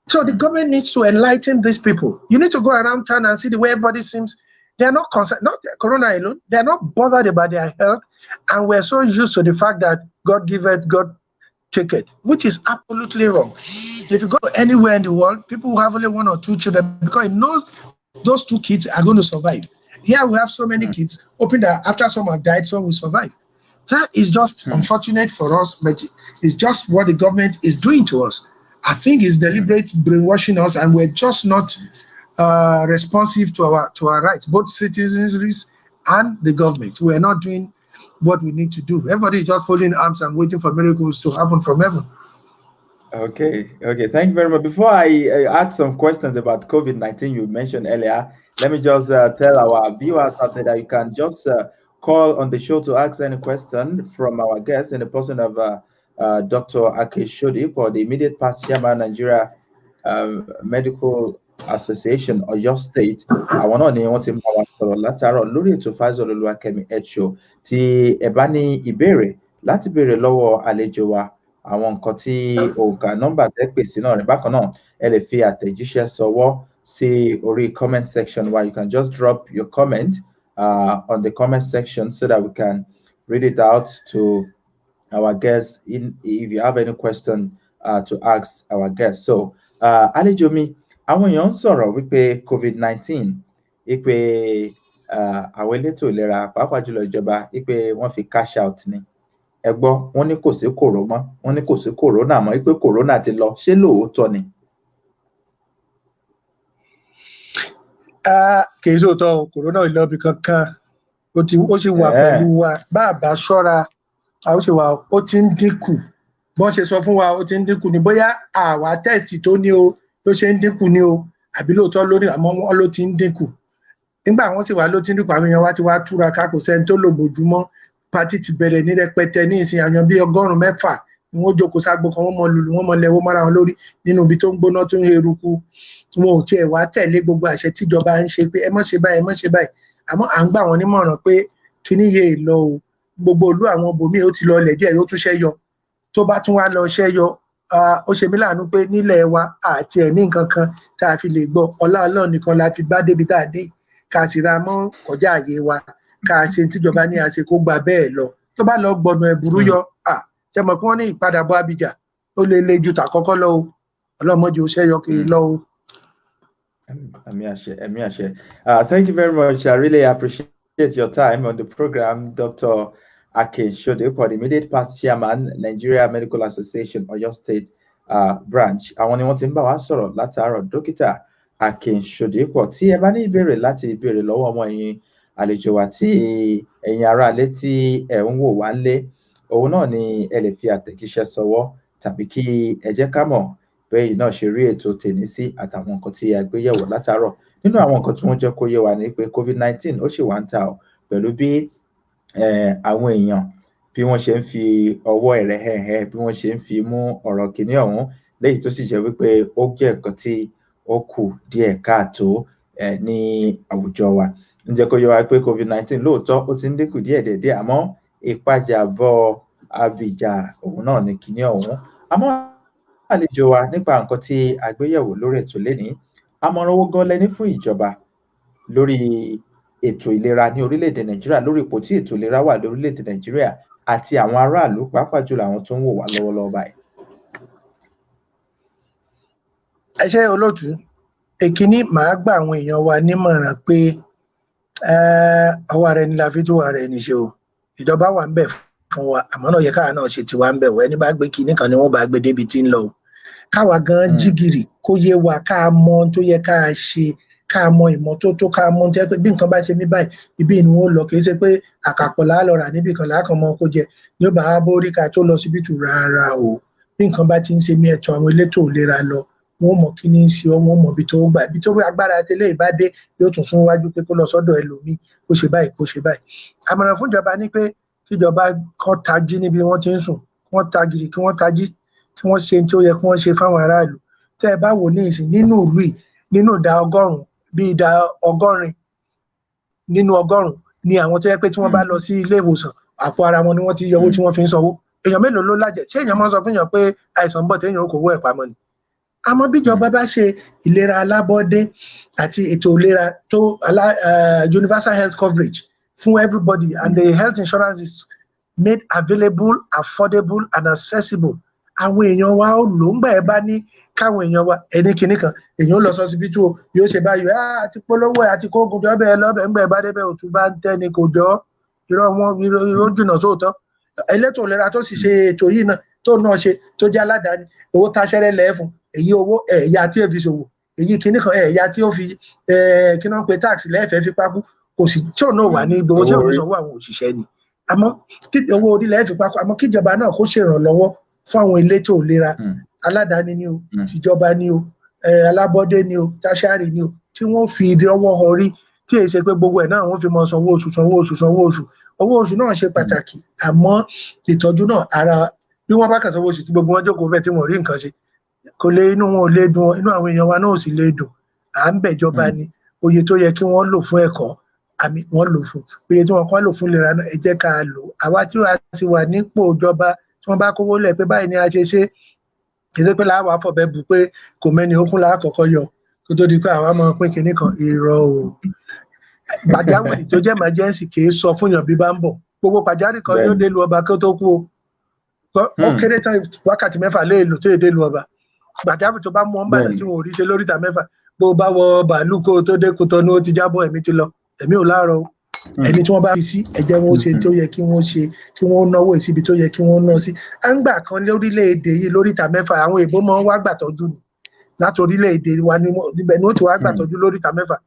So the government needs to enlighten these people. You need to go around town and see the way everybody seems. They are not concerned, not corona alone. They are not bothered about their health. And we're so used to the fact that God give it, God take it, which is absolutely wrong. If you go anywhere in the world, people who have only 1 or 2 children, because it knows those 2 kids are going to survive. Here we have so many kids, hoping that after some have died, some will survive. That is just unfortunate for us, but it's just what the government is doing to us. I think it's deliberate brainwashing us, and we're just not responsive to our rights, both citizens and the government. We're not doing what we need to do. Everybody is just folding arms and waiting for miracles to happen from heaven. Okay. Thank you very much. Before I ask some questions about COVID-19 you mentioned earlier, let me just tell our viewers out there that you can just call on the show to ask any question from our guest in the person of Dr. Akin Sodiq, the immediate past chairman, Nigeria Medical Association, Oyo State. Àwọn náà ni wọ́n ti ń bá wa sọ̀rọ̀ látàárọ̀ lórí ètò Faisal Oluwakemi Health Show. Tí ẹ bá ní ìbéèrè láti béèrè lọ́wọ́ àlejò wa, àwọn nǹkan tí òǹkà nọ́mbà tẹ́ pè sí náà rẹ̀, bákan náà ẹ lè fi àtẹ̀jíṣẹ́ sọwọ́ sí orí comment section where you can just drop your comment on the comment section so that we can read it out to our guests if you have any question to ask our guests. So àlejò mi, àwọn èèyàn ń sọ̀rọ̀ wípé COVID-19 wípé àwọn elétò ìlera pàápàá jùlọ ìjọba wípé wọ́n fi cash out ni. Ẹ gbọ́, wọ́n ní kò sí kòró mọ́, wọ́n ní kò sí corona mọ́, wípé corona ti lọ. Ṣé lóòótọ́ ni? Kì í sòótọ́ corona ò lọ bí kankan. Ó sì wà pẹ̀lú wa. Bá a bá ṣọ́ra, ó sì wà, ó ti ń dínkù. Bọ́n ṣe sọ fún wa, ó ti ń dínkù ni. Bóyá àwa tẹ́ẹ̀sì tó ní o ló ṣe ń dínkù ni o, àbí lóòótọ́ lórí àmọ́ wọn ló ti ń dínkù. Nígbà wọ́n sì wà ló ti ń dínkù, àwọn èèyàn wa ti wá túra ká, kò sẹ́ni tó lò bójúmọ́. Pátì ti bẹ̀rẹ̀ ní rẹpẹtẹ ní ìsìn, àyàn bíi 100 ni wọ́n jókòó ságbó kan, wọ́n mọ lùlù, wọ́n mọ lẹ́wọ́ mọ́ra wọn lórí nínú ibi tó ń gbóná tó ń eruku. Wọn ò tiẹ̀ wá tẹ̀lé gbogbo àṣẹ tíjọba ń ṣe pé ẹ má ṣe báyìí, ẹ má ṣe báyìí. Àmọ́ à ń gbà wọ́n nímọ̀ràn pé kíní yé lọ o, gbogbo ìlú àwọn bòmíì ó ti lọ lẹ̀ díẹ̀, ó tún ṣẹ́ yọ. Tó bá tún wá lọ ṣẹ́ yọ, ó ṣe mí láàánú pé nílẹ̀ wa àti ẹ̀ ní nǹkan kan tá a fi lè gbọ́. Ọlá Ọlọ́run nìkan la fi bá débi tá a dé, ká sì ra mọ́ kọjá àyè wa, ká ṣe tíjọba ní àṣẹ kó gba bẹ́ẹ̀ lọ. Tó bá lọ gbọ̀nà ẹ̀bùrú yọ, ṣe mọ̀ pé wọ́n ní ìpadàbọ̀ Abidjan ó lè le ju tàkọ́kọ́ lọ o. Ọlọ́mọdé ó ṣẹ́yọ kiri lọ o. Ẹ̀mí àṣẹ. Thank you very much. I really appreciate your time on the program, Dr. Akin Sodiq, the immediate past chairman, Nigeria Medical Association, Oyo State branch. Àwọn ni wọ́n ti ń bá wa sọ̀rọ̀ látàárọ̀, Dókítà Akin Sodiq. Tí ẹ bá ní ìbéèrè láti ìbéèrè lọ́wọ́ ọmọ ẹ̀yin àlejò wa, tí ẹ̀yin ará ilé tí ẹ ń wò wá ń lé, òun náà ni ẹ lè fi àtẹ̀jíṣẹ́ sọwọ́ tàbí kí ẹ jẹ́ ká mọ̀ pé ẹ̀yin náà ṣe rí ètò tèmi sí àtàwọn nǹkan tí a gbé yẹ̀wò látàárọ̀. Nínú àwọn nǹkan tí wọ́n jẹ́ kó yé wa ni pé COVID-19 ó sì wà ń ta ọ́ pẹ̀lú bí àwọn èèyàn bí wọ́n ṣe ń fi ọwọ́ ẹ̀rẹ̀ hẹ̀hẹ̀ bí wọ́n ṣe ń fi mú ọ̀rọ̀ kìíní ọ̀hún, léyìí tó sì jẹ́ wípé ó jẹ́ nǹkan tí ó kù díẹ̀ káàtó ní àwùjọ wa. Ń jẹ́ kó yé wa pé COVID-19 lóòótọ́ ó ti ń dínkù díẹ̀ àmọ́ ìpàjàbọ̀ Abidjan òun náà ni kìíní ọ̀hún. Àmọ́ àlejò wa nípa nǹkan tí a gbé yẹ̀wò lórí ètò lénìí, àmọ̀ràn owó gan lẹ́ni fún ìjọba lórí ètò ìlera ní orílẹ̀-èdè Nàìjíríà, lórí ipò tí ètò ìlera wà lórílẹ̀-èdè Nàìjíríà àti àwọn aráàlú pàápàá jùlọ àwọn tó ń wò wá lọ́wọ́lọ́wọ́ báyìí. Ẹ ṣé olóòtú. Èkíní, màá gba àwọn èèyàn wa nímọ̀ràn pé ọwọ́ ara ẹni la fi tó ara ẹni ṣe o. Ìjọba wà ń bẹ̀ fún wa, àmọ́ náà yẹ káà náà ṣe tiwa ń bẹ̀ wọ. Ẹni bá gbé kinní kan ni wọ́n bá gbé débi tí ń lọ o. Káwa gan jìgìrì kó yé wa, ká mọ tó yẹ ká ṣe, ká mọ ìmọ́tótó, ká mọ tẹ́ pé bí nǹkan bá ṣe mí báyìí ibi ni wọ́n lọ, kì í ṣe pé àkàpọ̀ láà lọ rà níbì kan láàkàn mọ́ kó jẹ ní ó bá wá bórí ká tó lọ síbítù rárá o. Bí nǹkan bá ti ń ṣe mí ẹ̀tọ́ àwọn elétò ìlera lọ, wọ́n mọ̀ kí ní í ṣe ọ́, wọ́n mọ̀ ibi tó gbà, ibi tó agbára tẹ́lẹ̀ ìbá dé yóò tún sún wájú pé kó lọ sọ́dọ̀ ẹlòmíì kó ṣe báyìí kó ṣe báyìí. Àmọ̀ràn fún ìjọba ní pé kíjọba kan tají níbi wọ́n ti ń sùn, wọ́n tagìrì kí wọ́n tají kí wọ́n ṣe tí ó yẹ kí wọ́n ṣe fáwọn aráàlú. Tẹ́ ẹ bá wò ní ìsìn nínú ìlú yìí, nínú ìdá ọgọ́rùn-ún bí ìdá ọgọ́rin nínú ọgọ́rùn-ún ni àwọn tó yẹ pé tí wọ́n bá lọ sí ilé ìwòsàn àpò ara wọn ni wọ́n ti yọ owó tí wọ́n fi ń sanwó. Èèyàn mélòó ló lájẹ̀? Ṣé èèyàn máa ń sọ fún èèyàn pé àìsàn ń bọ̀ téèyàn kò wó ẹ̀ pamọ́ ni? Àmọ́ bíjọba bá ṣe ìlera alábọ́dé àti ètò ìlera tó universal health coverage fún everybody, and the health insurance is made available, affordable and accessible, àwọn èèyàn wa ó lò ń gbà ẹ bá ní káwọn èèyàn wa ẹni kìíní kan èèyàn ó lọ sọsibítù o yóò ṣe báyìí àti polówó ẹ àti kóògùn tó bẹ́ẹ̀ lọ́bẹ̀ ń gbà ẹ bá débẹ̀ òtún bá ń tẹ́ni kò jọ irọ́ wọn irọ́ jìnnà sóòótọ́. Elétò ìlera tó sì ṣe ètò yìí náà tó náà ṣe tó jẹ́ aládàáni, owó táṣẹ́rẹ́ lẹ́ẹ̀fún, èyí owó ẹ̀yà tí ó fi ṣòwò, èyí kìíní kan ẹ̀yà tí ó fi kí náà ń pe táàsì lẹ́ẹ̀fẹ́ fi pákú, kò sì tí ò náà wà ní gbogbo tí ò ní sanwó àwọn òṣìṣẹ́ ni. Àmọ́ owó orí lẹ́ẹ̀fì pákú, àmọ́ kíjọba náà kó ṣèrànlọ́wọ́ fún àwọn elétò ìlera aládàáni ni o, tìjọba ni o, alábọ́dé ni o, táṣárì ni o, tí wọ́n fi ọwọ́ ọrí tí èyí ṣe pé gbogbo ẹ̀ náà wọ́n fi mọ sanwó oṣù. Owó oṣù náà ṣe pàtàkì, àmọ́ ìtọ́jú náà ara bí wọ́n bá kàn sanwó oṣù tí gbogbo wọn jókòó bẹ́ẹ̀ tí wọ́n rí nǹkan ṣe, kò lè inú wọn ò lè dùn, inú àwọn èèyàn wa náà ò sì lè dùn. À ń bẹ̀jọba ni oye tó yẹ kí wọ́n lò fún ẹ̀kọ́ àmì wọ́n lò fún, oye tí wọ́n kọ́ lò fún ìlera náà ẹ jẹ́ ká lò. Àwa tí a ti wà nípò ìjọba tí wọ́n bá kówó lẹ̀ pé báyìí ni a ṣe ṣe, kì í ṣe pé láwọn afọ̀bẹ́ bù pé kò mẹ́ni okun lákọ̀ọ́kọ́ yọ kó tó di pé àwa máa pín kinní kan irọ́ o. Pàjáwìrì tó jẹ́ emergency kì í sọ fún yàn bí bá ń bọ̀, gbogbo pàjáwìrì kan yóò dé lu ọba kó tó kú o. Ó kéré tán wákàtí 6 lè lò tó yẹ dé lu ọba. Pàjáwìrì tó bá mú ọ́n bàdàn tí wọn ò rí ṣe lóríta 6, bó bá wọ bàálù kó tó dé Kútọ́nù ó ti jábọ̀ ẹ̀mí ti lọ, ẹ̀mí ò láàárọ̀ o. Ẹni tí wọ́n bá fi sí ẹ̀jẹ̀ wọn ó ṣe tó yẹ kí wọ́n ṣe, kí wọ́n náwó síbi tó yẹ kí wọ́n ná sí. À ń gbà kan lórílẹ̀‐èdè yìí lóríta 6 àwọn èèbó máa ń wá gbàtọ́jú ni láti orílẹ̀‐èdè wa níbẹ̀ ni ó ti wá gbàtọ́jú lóríta 6.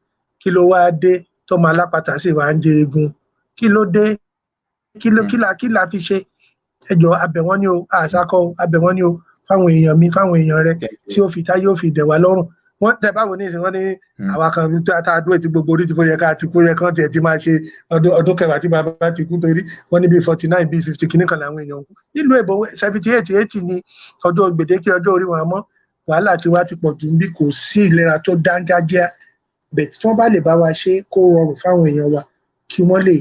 Kí ló wá dé tọ́mọ alápatà sì wá ń jẹ egun? Kí ló dé? Kí la fi ṣe? Ẹjọ́ abẹ̀ wọ́n ní o, àṣàkọ́ abẹ̀ wọ́n ní o, fáwọn èèyàn mi fáwọn èèyàn rẹ tí ó fi tá yóò fi dẹ̀ wá lọ́rùn. Wọ́n tẹ báwo ní ìsìn wọ́n ní àwa kan tá a dúró ti gbogbo orí ti fó yẹ ká ti kó yẹ kán tiẹ̀ ti máa ṣe ọdún kẹwàá tí bàbá ti kú, torí wọ́n ní bíi 49 bíi 50 kìíní kan làwọn èèyàn kú. Nílùú èbó 78 80 ni ọjọ́ gbèdéke ọjọ́ orí wọn, àmọ́ wàhálà tí wá ti pọ̀ jù bí kò sí ìlera tó dángájíá. Bẹ̀ẹ̀ tí wọ́n bá lè bá wa ṣe kó rọrùn fáwọn èèyàn wa kí wọ́n lè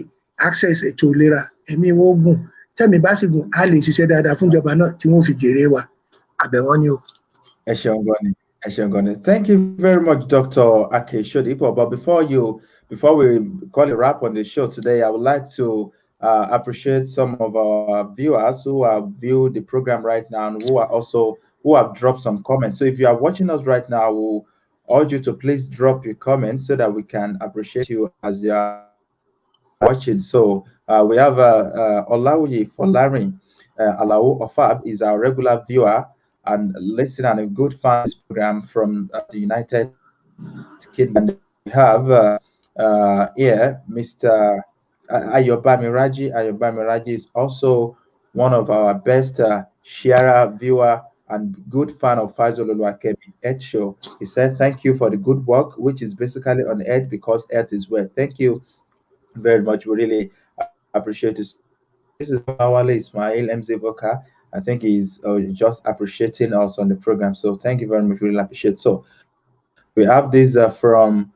access ètò ìlera, ẹ̀mí wọn gùn, tẹ̀mí bá sì gùn á lè ṣiṣẹ́ dáadáa fún ìjọba náà tí wọ́n fi jèrè wa. Àbẹ̀ wọ́n ni o. Ẹ ṣeun gan ni. Thank you very much, Dr. Ake Shodipo. But before we call a wrap on the show today, I would like to appreciate some of our viewers who have viewed the program right now and who have dropped some comments. So if you are watching us right now, I will urge you to please drop your comments so that we can appreciate you as you are watching. So we have Olawi Folarin Alao Ofab is our regular viewer and listener and a good fan of this program from the United Kingdom. We have here Mr. Ayobami Raji. Ayobami Raji is also one of our best sharer, viewer, and good fan of Faisal Oluwakemi Ed Show. He said, "Thank you for the good work, which is basically on Ed because Ed is well." Thank you very much. We really appreciate this. This is Awale Ismail Mzivoka. I think he's just appreciating us on the program. So thank you very much. Really appreciate it. So we have this from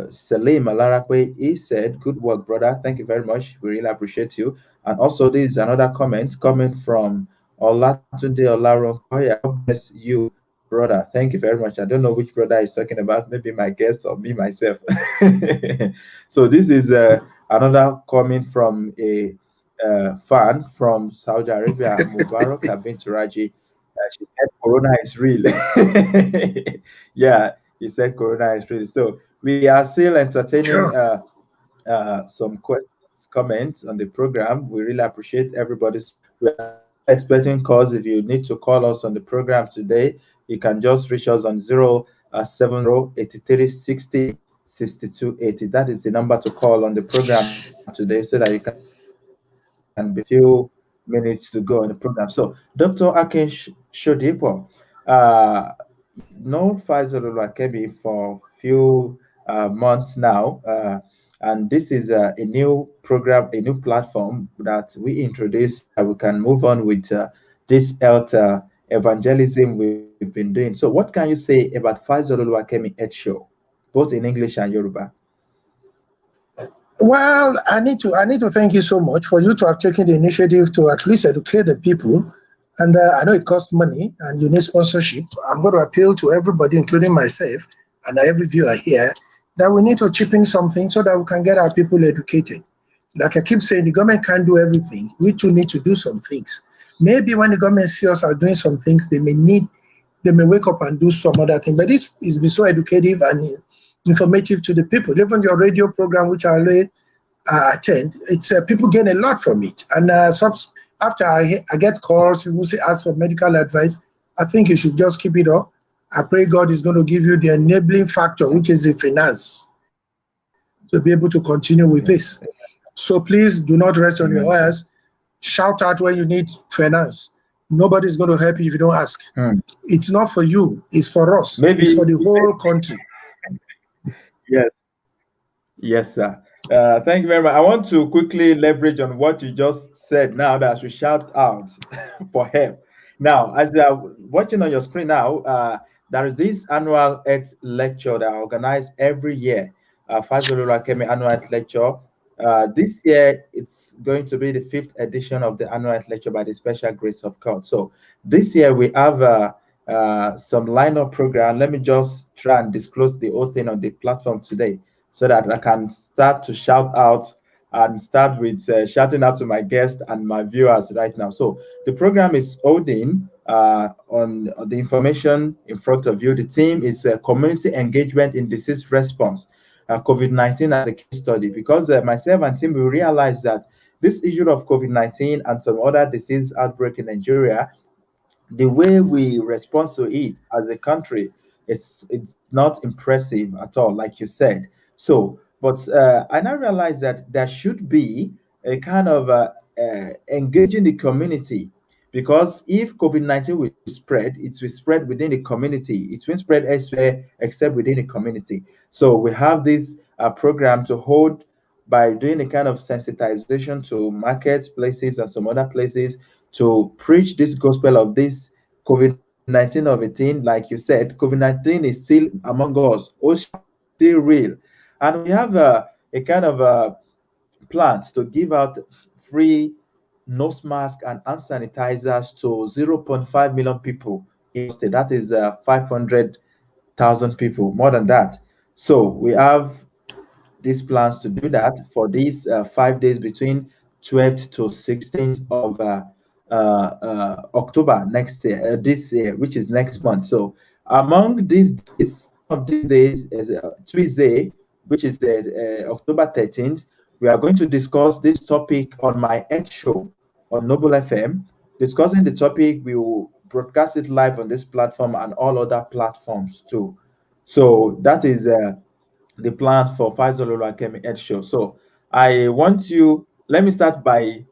Salim Alarakwe. He said, "Good work, brother. Thank you very much. We really appreciate you." And also, this is another comment coming from Olatunde Olaron. God bless you, brother. Thank you very much. I don't know which brother he's talking about. Maybe my guest or me myself. So this is another comment from a fan from Saudi Arabia, Mubarak Abin Raji. She said Corona is real. Yeah, he said Corona is real. So we are still entertaining some comments on the program. We really appreciate everybody's. We are expecting calls. If you need to call us on the program today, you can just reach us on 708360 6280. That is the number to call on the program today, so that you can be few minutes to go in the program. So, Dr. Akin Shodipo, known Faisal Oluwakebi for few months now, and this is a new program, a new platform that we introduced. We can move on with this health evangelism we've been doing. So, what can you say about Faisal Oluwakemi Ed Show, both in English and Yoruba? Well, I need to thank you so much for you to have taken the initiative to at least educate the people. And I know it costs money and you need sponsorship. I'm going to appeal to everybody, including myself and every viewer here, that we need to chip in something so that we can get our people educated. Like I keep saying, the government can't do everything. We too need to do some things. Maybe when the government sees us as doing some things, they may wake up and do some other thing. But this is be so educative and informative to the people. Even your radio program, which I always attend, it's people gain a lot from it. And after I get calls, people say ask for medical advice. I think you should just keep it up. I pray God is going to give you the enabling factor, which is the finance, to be able to continue with this. So please do not rest on your laurels. Shout out when you need finance. Nobody's going to help you if you don't ask. It's not for you. It's for us. Maybe it's for the whole country. Yes, sir. Thank you very much. I want to quickly leverage on what you just said now, that I should shout out for help. Now, as you are watching on your screen now, there is this annual X lecture that I organize every year, Faisal Oluwakemi Annual Health Lecture. This year, it's going to be the 5th edition of the annual Health Lecture by the special grace of God. So this year we have some lineup program. Let me just try and disclose the whole thing on the platform today, so that I can start to shout out and start with shouting out to my guests and my viewers right now. So the program is holding on the information in front of you. The theme is community engagement in disease response, COVID-19 as a case study, because myself and team, we realized that this issue of COVID-19 and some other disease outbreak in Nigeria, the way we respond to it as a country, it's not impressive at all, like you said. So, but I now realize that there should be a kind of engaging the community, because if COVID-19 will spread, it will spread within the community. It won't spread elsewhere except within the community. So we have this program to hold by doing a kind of sensitization to markets, places, and some other places, to preach this gospel of this COVID-19 of a thing. Like you said, COVID-19 is still among us, still real. And we have a kind of plans to give out free nose mask and hand sanitizers to 0.5 million people in the state. That is 500,000 people, more than that. So we have these plans to do that for these 5 days between 12th to 16th of October next year, this year, which is next month. So among these days, of these days is Tuesday, which is October 13th. We are going to discuss this topic on my X show on Noble FM. Discussing the topic, we will broadcast it live on this platform and all other platforms too. So that is the plan for Faisal Oluwakemi Ed Show. So I want you, let me start by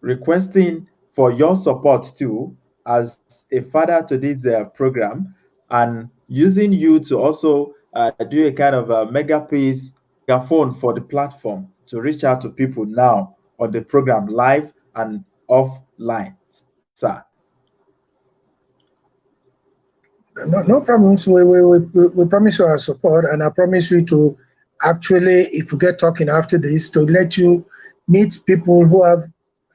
requesting for your support too, as a father to this program, and using you to also do a kind of a megaphone for the platform to reach out to people now on the program, live and offline, sir. No problems. We promise you our support, and I promise you to actually, if we get talking after this, to let you meet people who have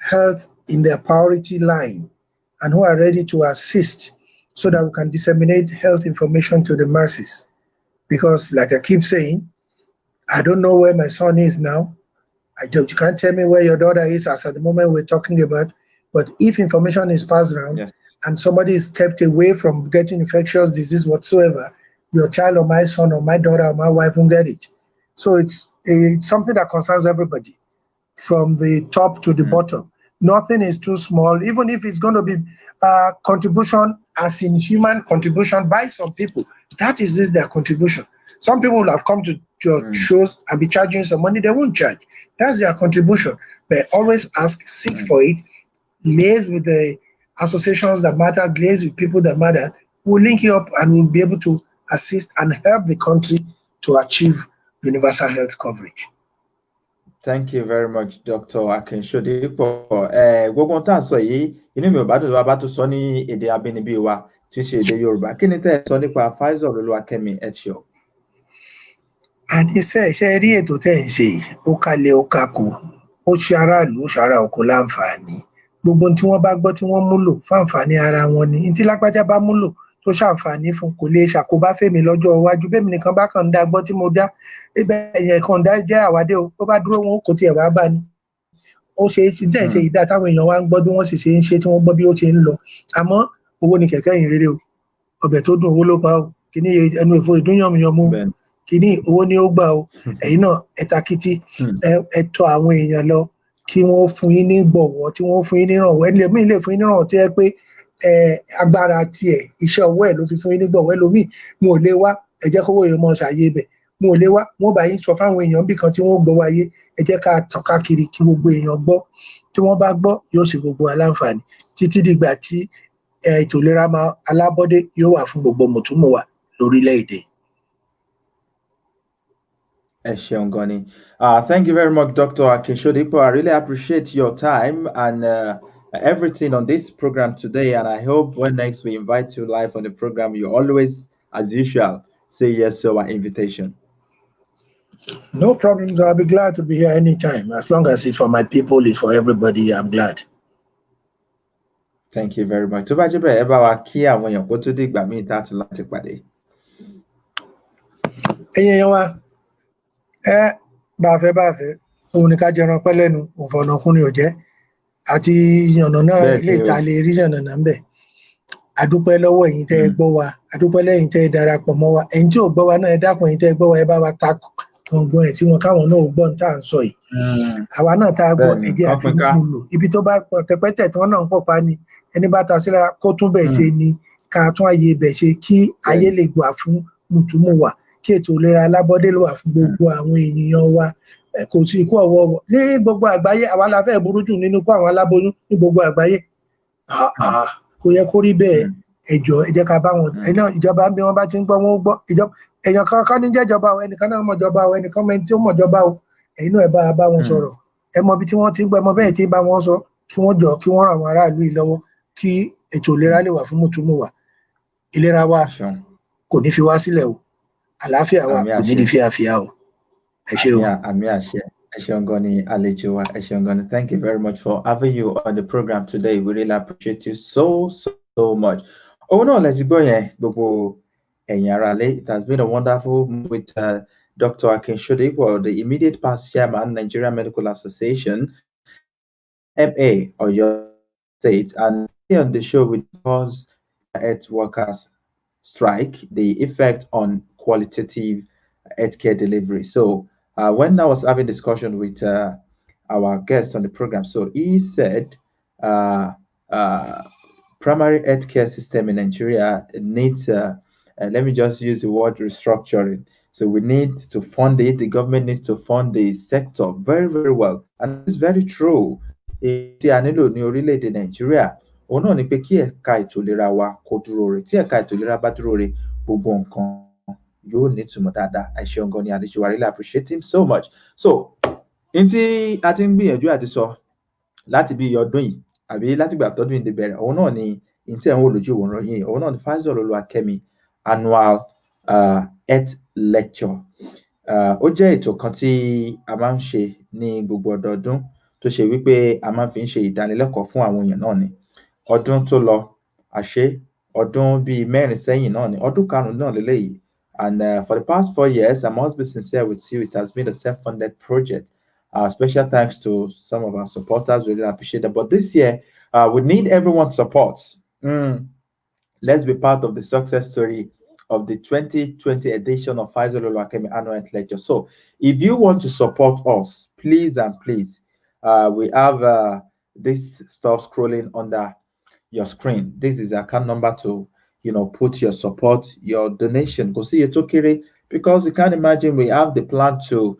health in their priority line and who are ready to assist, so that we can disseminate health information to the masses. Because like I keep saying, I don't know where my son is now. You can't tell me where your daughter is as at the moment we're talking about. But if information is passed around, yes, and somebody is kept away from getting infectious disease whatsoever, your child or my son or my daughter or my wife won't get it. So it's something that concerns everybody, from the top to the bottom. Nothing is too small, even if it's going to be contribution, as in human contribution by some people. That is this their contribution. Some people will have come to your shows and be charging some money, they won't charge. That's their contribution. But always ask, seek for it, liaise with the associations that matter, liaise with people that matter. We'll link you up and we'll be able to assist and help the country to achieve universal health coverage. Thank you very much, Dr. Akinsodipo. Gbogbo tá à ń sọ yìí, inú mi ò bá dùn bá tún sọ ní èdè abínibí wa tí í ṣe èdè Yorùbá. Kí ni tẹ́ ẹ sọ nípa Faisal Olúwakẹ́mi Healthsure? Àníṣe iṣẹ́ rí ètò tẹ́ ẹ̀ ń ṣe yìí, ó kalẹ̀ ó kakò, ó ṣe aráàlú, ó ṣe ará oko láǹfààní. Gbogbo tí wọ́n bá gbọ́ tí wọ́n múlò fáǹfààní ara wọn ni. Tí lágbájá bá múlò tó ṣàǹfààní fún kò lè ṣàkóbá fèmí lọ́jọ́ iwájú. Bẹ́ẹ̀ mi nìkan bá kàn ń dá gbọ́ tí mo dá ibẹ̀ yẹn kàn dá jẹ́ àwádé o, tó bá dúró wọn kò tiẹ̀ wá bá ní. Ó ṣe jẹ́ ìṣe ìdá táwọn èèyàn wá ń gbọ́ bí wọ́n sì ṣe ń ṣe tí wọ́n gbọ́ bí ó ṣe ń lọ. Àmọ́ owó ni kẹ̀kẹ́ yìí rere o, ọbẹ̀ tó dùn owó ló pa o, kìíní ẹnu èfo ìdúnyànmùyànmú, kìíní owó ni ó gbà o. Ẹ̀yin náà ẹ takítí, ẹ tọ̀ àwọn èèyàn lọ kí wọ́n fún yín ní gbọ̀wọ́, tí wọ́n fún yín ní ìrànwọ́. Ẹlòmíì lè fún yín ní ìrànwọ́ tó yẹ pé agbára tiẹ̀ iṣẹ́ ọwọ́ ẹ̀ ló fi fún yín ní gbọ̀wọ́. Ẹlòmíì mo ò lè wá, ẹ jẹ́ kówó yẹn mọ ṣàyè ibẹ̀, mo ò lè wá, wọ́n bá yín sọ fáwọn èèyàn bí kan tí wọ́n gbọ́ wáyé, ẹ jẹ́ ká tàn káàkiri kí gbogbo èèyàn gbọ́. Tí wọ́n bá gbọ́ yóò ṣe gbogbo aláǹfààní títí dìgbà tí ètò ìlera alábọ́dé yóò wà fún gbogbo mùtúmùwà lórílẹ̀-èdè. Ẹ ṣeun gan ni. Thank you very much, Dr. Akinsodipo. I really appreciate your time and everything on this program today. And I hope when next we invite you live on the program, you always, as usual, say yes to our invitation. No problems. I'll be glad to be here anytime. As long as it's for my people, it's for everybody, I'm glad. Thank you very much. Tó bá jẹ́ bẹ́ẹ̀, ẹ bá wa kí àwọn èèyàn kó tó dé ìgbà míì tá a tún láti pàdé. Ẹ̀yin èèyàn wa, bá a fẹ́, òun ni ká jẹran pẹ́ lẹ́nu, òǹfọ̀nà ọkùnrin ò jẹ́. Àti yànnà náà ilé ìta lè rí yànnà náà ń bẹ̀. Adúpẹ́ lọ́wọ́ ẹ̀yin tẹ́ ẹ gbọ́ wa, adúpẹ́ lẹ́yìn tẹ́ ẹ darapọ̀ mọ́ wa. Ẹ̀yin tí ò gbọ́ wa náà ẹ dákun, ẹ̀yin tẹ́ ẹ gbọ́ wa ẹ bá wa ta gbọ̀ngbọ̀n ẹ̀ tí wọn káwọn náà ò gbọ́ ní tá à ń sọ yìí. Àwa náà tá a gbọ́ ẹ̀jẹ̀ àfi mú lò. Ibi tó bá pọ̀ tẹpẹ́tẹ̀ tí wọ́n náà ń pọ̀ pa ni, ẹni bá ta sí lára kó tún bẹ̀ ṣe ni, ká tún ayé bẹ̀ ṣe kí ayé lè gbà fún mùtúmùwà, kí ètò ìlera alábọ́dé lè wà fún gbogbo àwọn ènìyàn wa. Kò sí ikú ọ̀wọ́ọ̀wọ́ ní gbogbo àgbáyé. Àwa la fẹ́ burú jù nínú ikú àwọn aláboyún ní gbogbo àgbáyé. Kò yẹ kó rí bẹ́ẹ̀. Ẹ jẹ́ ká bá wọn. Ìjọba bí wọ́n bá ti ń gbọ́ wọn ó gbọ́. Èèyàn kan ní jẹ́jọba o, ẹnìkan náà mọ̀jọba o, ẹnìkan mẹ́ni tí ó mọ̀jọba o. Ẹ̀yin náà ẹ bá wọn sọ̀rọ̀. Ẹ mọ ibi tí wọ́n ti ń gbọ́, ẹ mọ bẹ́ẹ̀ tí bá wọn sọ, kí wọ́n jọ kí wọ́n ràn àwọn aráàlú yìí lọ́wọ́ kí ètò ìlera lè wà fún mùtúmùwà. Ìlera wa kò ní fi wá sílẹ̀ o. Àlàáfíà wa kò ní di fíafíà o. Ẹ ṣé o. Àmì àṣẹ. Ẹ ṣeun gan ni àlejò wa. Ẹ ṣeun gan ni. Thank you very much for having you on the program today. We really appreciate you so much. Òun náà lẹ ti gbọ́ yẹn gbogbo ẹ̀yin ará ilé. It has been a wonderful move with Dr. Akinsodipo, the immediate past chairman, Nigerian Medical Association, MA, Oyo State, and here on the show we discuss health workers strike, the effect on qualitative healthcare delivery. So when I was having discussion with our guest on the program, so he said primary healthcare system in Nigeria needs, let me just use the word restructuring. So we need to fund it. The government needs to fund the sector very, very well. And it's very true. Tí a nílò ní orílẹ̀-èdè Nàìjíríà, òun náà ni pé kí ẹ̀ka ètò ìlera wa kó dúró re. Tí ẹ̀ka ètò ìlera bá dúró re, gbogbo nǹkan yóò ní ìtumọ̀ dáadáa. Ẹ ṣeun gan ni àlejò wa, really appreciate him so much. So, n tí a ti ń gbìyànjú àti sọ láti bí ọdún yìí, àbí látìgbà tọ́dún yìí ti bẹ̀rẹ̀, òun náà ni n tí ẹ̀ ń wò lójú òun yìí, òun náà ni Faisal Olúwakẹ́mi annual health lecture. Ó jẹ́ ètò kan tí a máa ń ṣe ní gbogbo ọdọọdún tó ṣe wípé a máa fi ń ṣe ìdánilẹ́kọ̀ọ́ fún àwọn èèyàn náà ni. Ọdún tó lọ àṣé ọdún bíi mẹ́rin sẹ́yìn náà ni, ọdún karùn-ún náà lélẹ́yìí. And for the past 4 years, I must be sincere with you, it has been a self-funded project. Special thanks to some of our supporters, we really appreciate that. But this year, we need everyone's support. Let's be part of the success story of the 2020 edition of Faisal Olúwakẹ́mi Annual Health Lecture. So if you want to support us, please and please, we have this stuff scrolling under your screen. This is the account number to put your support, your donation. Go see it, because you can't imagine we have the plan to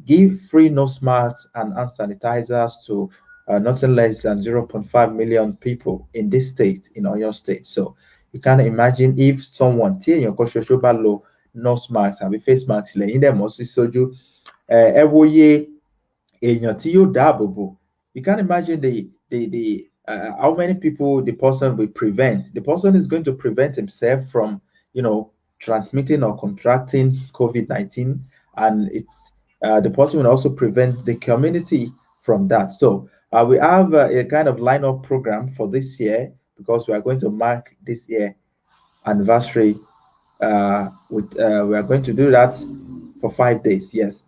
give free nose masks and hand sanitizers to nothing less than 0.5 million people in this state, in Oyo State. So you can't imagine if someone tí èèyàn kan ṣoṣo bá lo nose mask àbí face mask lẹ́yìn dẹ̀ mọ́ sí sójú, ẹ wòye èèyàn tí yóò dáàbò bò. You can't imagine the how many people the person will prevent. The person is going to prevent himself from, transmitting or contracting COVID-19, and the person will also prevent the community from that. So we have a kind of line-up program for this year, because we are going to mark this year anniversary. We are going to do that for 5 days. Yes,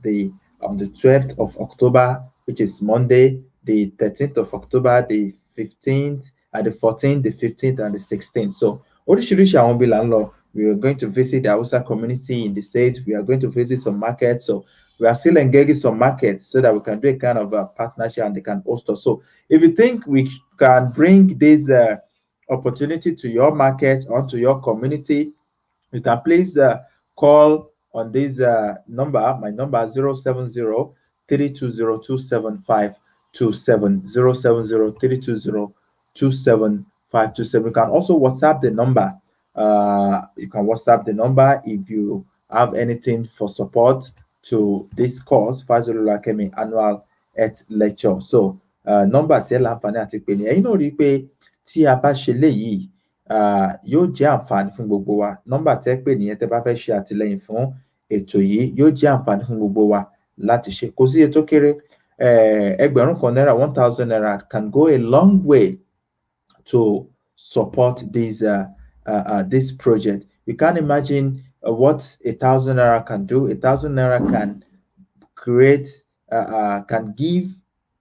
on the 12th of October, which is Monday, the 13th of October, the 15th, and the 14th, the 15th, and the 16th. So oríṣiríṣi àwọn bí là ń lọ. We are going to visit the Hausa community in the state. We are going to visit some markets. So we are still engaging some markets so that we can do a kind of a partnership and they can host us. So if you think we can bring this opportunity to your market or to your community, you can please call on this number. My number is 070-320-27527. 070-320-27527. You can also WhatsApp the number. You can WhatsApp the number if you have anything for support to this course, Faisal Oluwakemi Annual Health Lecture. So number tí ẹ láǹfààní àti pè ní ẹ̀yin náà rí i pé tí a bá ṣe léyìí yóò jẹ́ àǹfààní fún gbogbo wa. Number tẹ́ pè nìyẹn tẹ́ bá fẹ́ ṣe àtìlẹ́yìn fún ètò yìí, yóò jẹ́ àǹfààní fún gbogbo wa láti ṣe. Kò sí iye tó kéré, ẹgbẹ̀rún kan náírà, 1,000 naira can go a long way to support this project. You can't imagine what 1,000 naira can do. 1,000 naira can create, can give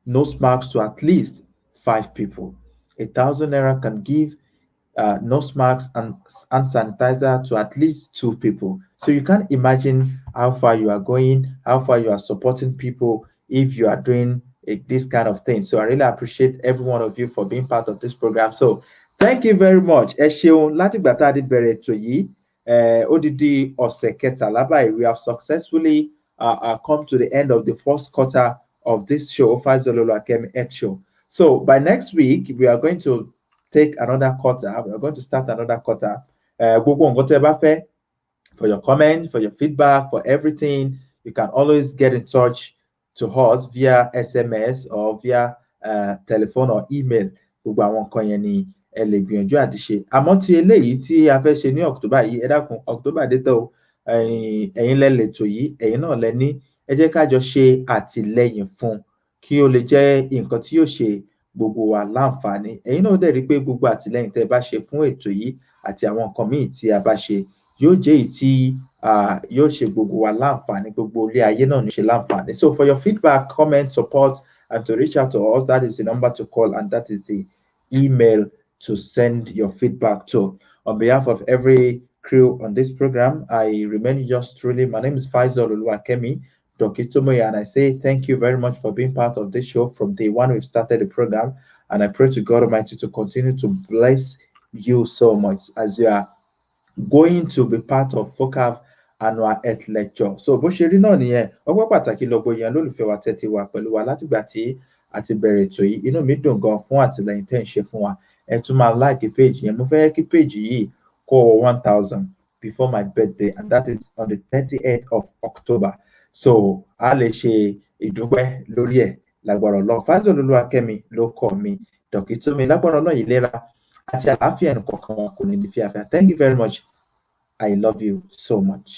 nose masks to at least 5 people. 1,000 naira can give nose masks and sanitizer to at least 2 people. So you can't imagine how far you are going, how far you are supporting people if you are doing this kind of thing. So I really appreciate every one of you for being part of this program. So thank you very much. Ẹ ṣeun láti ìgbà tá a ti bẹ̀rẹ̀ ètò yìí, odidi ọ̀sẹ̀ kẹtàlá báyìí, we have successfully come to the end of the first quarter of this show, Faisal Oluwakemi Health Show. So by next week, we are going to take another quarter. We are going to start another quarter. Gbogbo nǹkan tẹ́ bá fẹ́, for your comments, for your feedback, for everything, you can always get in touch to us via SMS or via telephone or email. Gbogbo àwọn nǹkan yẹn ni ẹ lè gbìyànjú àti ṣe. Àmọ́ tí eléyìí tí a fẹ́ ṣe ní October yìí, ẹ dákun, October dé tán o, ẹ̀yin lẹ lètò yìí, ẹ̀yin náà lẹ ní, ẹ jẹ́ ká jọ ṣe àtìlẹ́yìn fún kí ó lè jẹ́ nǹkan tí yóò ṣe gbogbo wa láǹfààní. Ẹ̀yin náà dẹ̀ rí pé gbogbo àtìlẹ́yìn tẹ́ bá ṣe fún ètò yìí àti àwọn nǹkan míì tí a bá ṣe yóò jẹ́ èyí tí yóò ṣe gbogbo wa láǹfààní, gbogbo ilé ayé náà ní ṣe láǹfààní. So for your feedback, comment, support, and to reach out to us, that is the number to call and that is the email to send your feedback to. On behalf of every crew on this program, I remain yours truly. My name is Faisal Oluwakemi Dokitomoye, and I say thank you very much for being part of this show from day one we've started the program. And I pray to God Almighty to continue to bless you so much as you are going to be part of FOCAV Annual Health Lecture. So bó ṣe rí náà nìyẹn, ọpẹ́ pàtàkì lọ́gbọ̀ yẹn lólùfẹ́ wa tẹ́tí wa pẹ̀lú wa látìgbà tí a ti bẹ̀rẹ̀ ètò yìí. Inú mi dùn gan fún àtìlẹ́yìn tẹ́ ń ṣe fún wa. Ẹ tún máa like page yẹn. Mo fẹ́ kí page yìí kó 1,000 before my birthday, and that is on the 30th of October. So a lè ṣe ìdúpẹ́ lórí ẹ̀ lágbára Ọlọ́run. Faisal Oluwakemi ló kọ́ mi, Dokitomoye, lágbára Ọlọ́run ìlera àti àlàáfíà ẹnì kọ̀ọ̀kan wa kò ní di fíafíà. Thank you very much. I love you so much.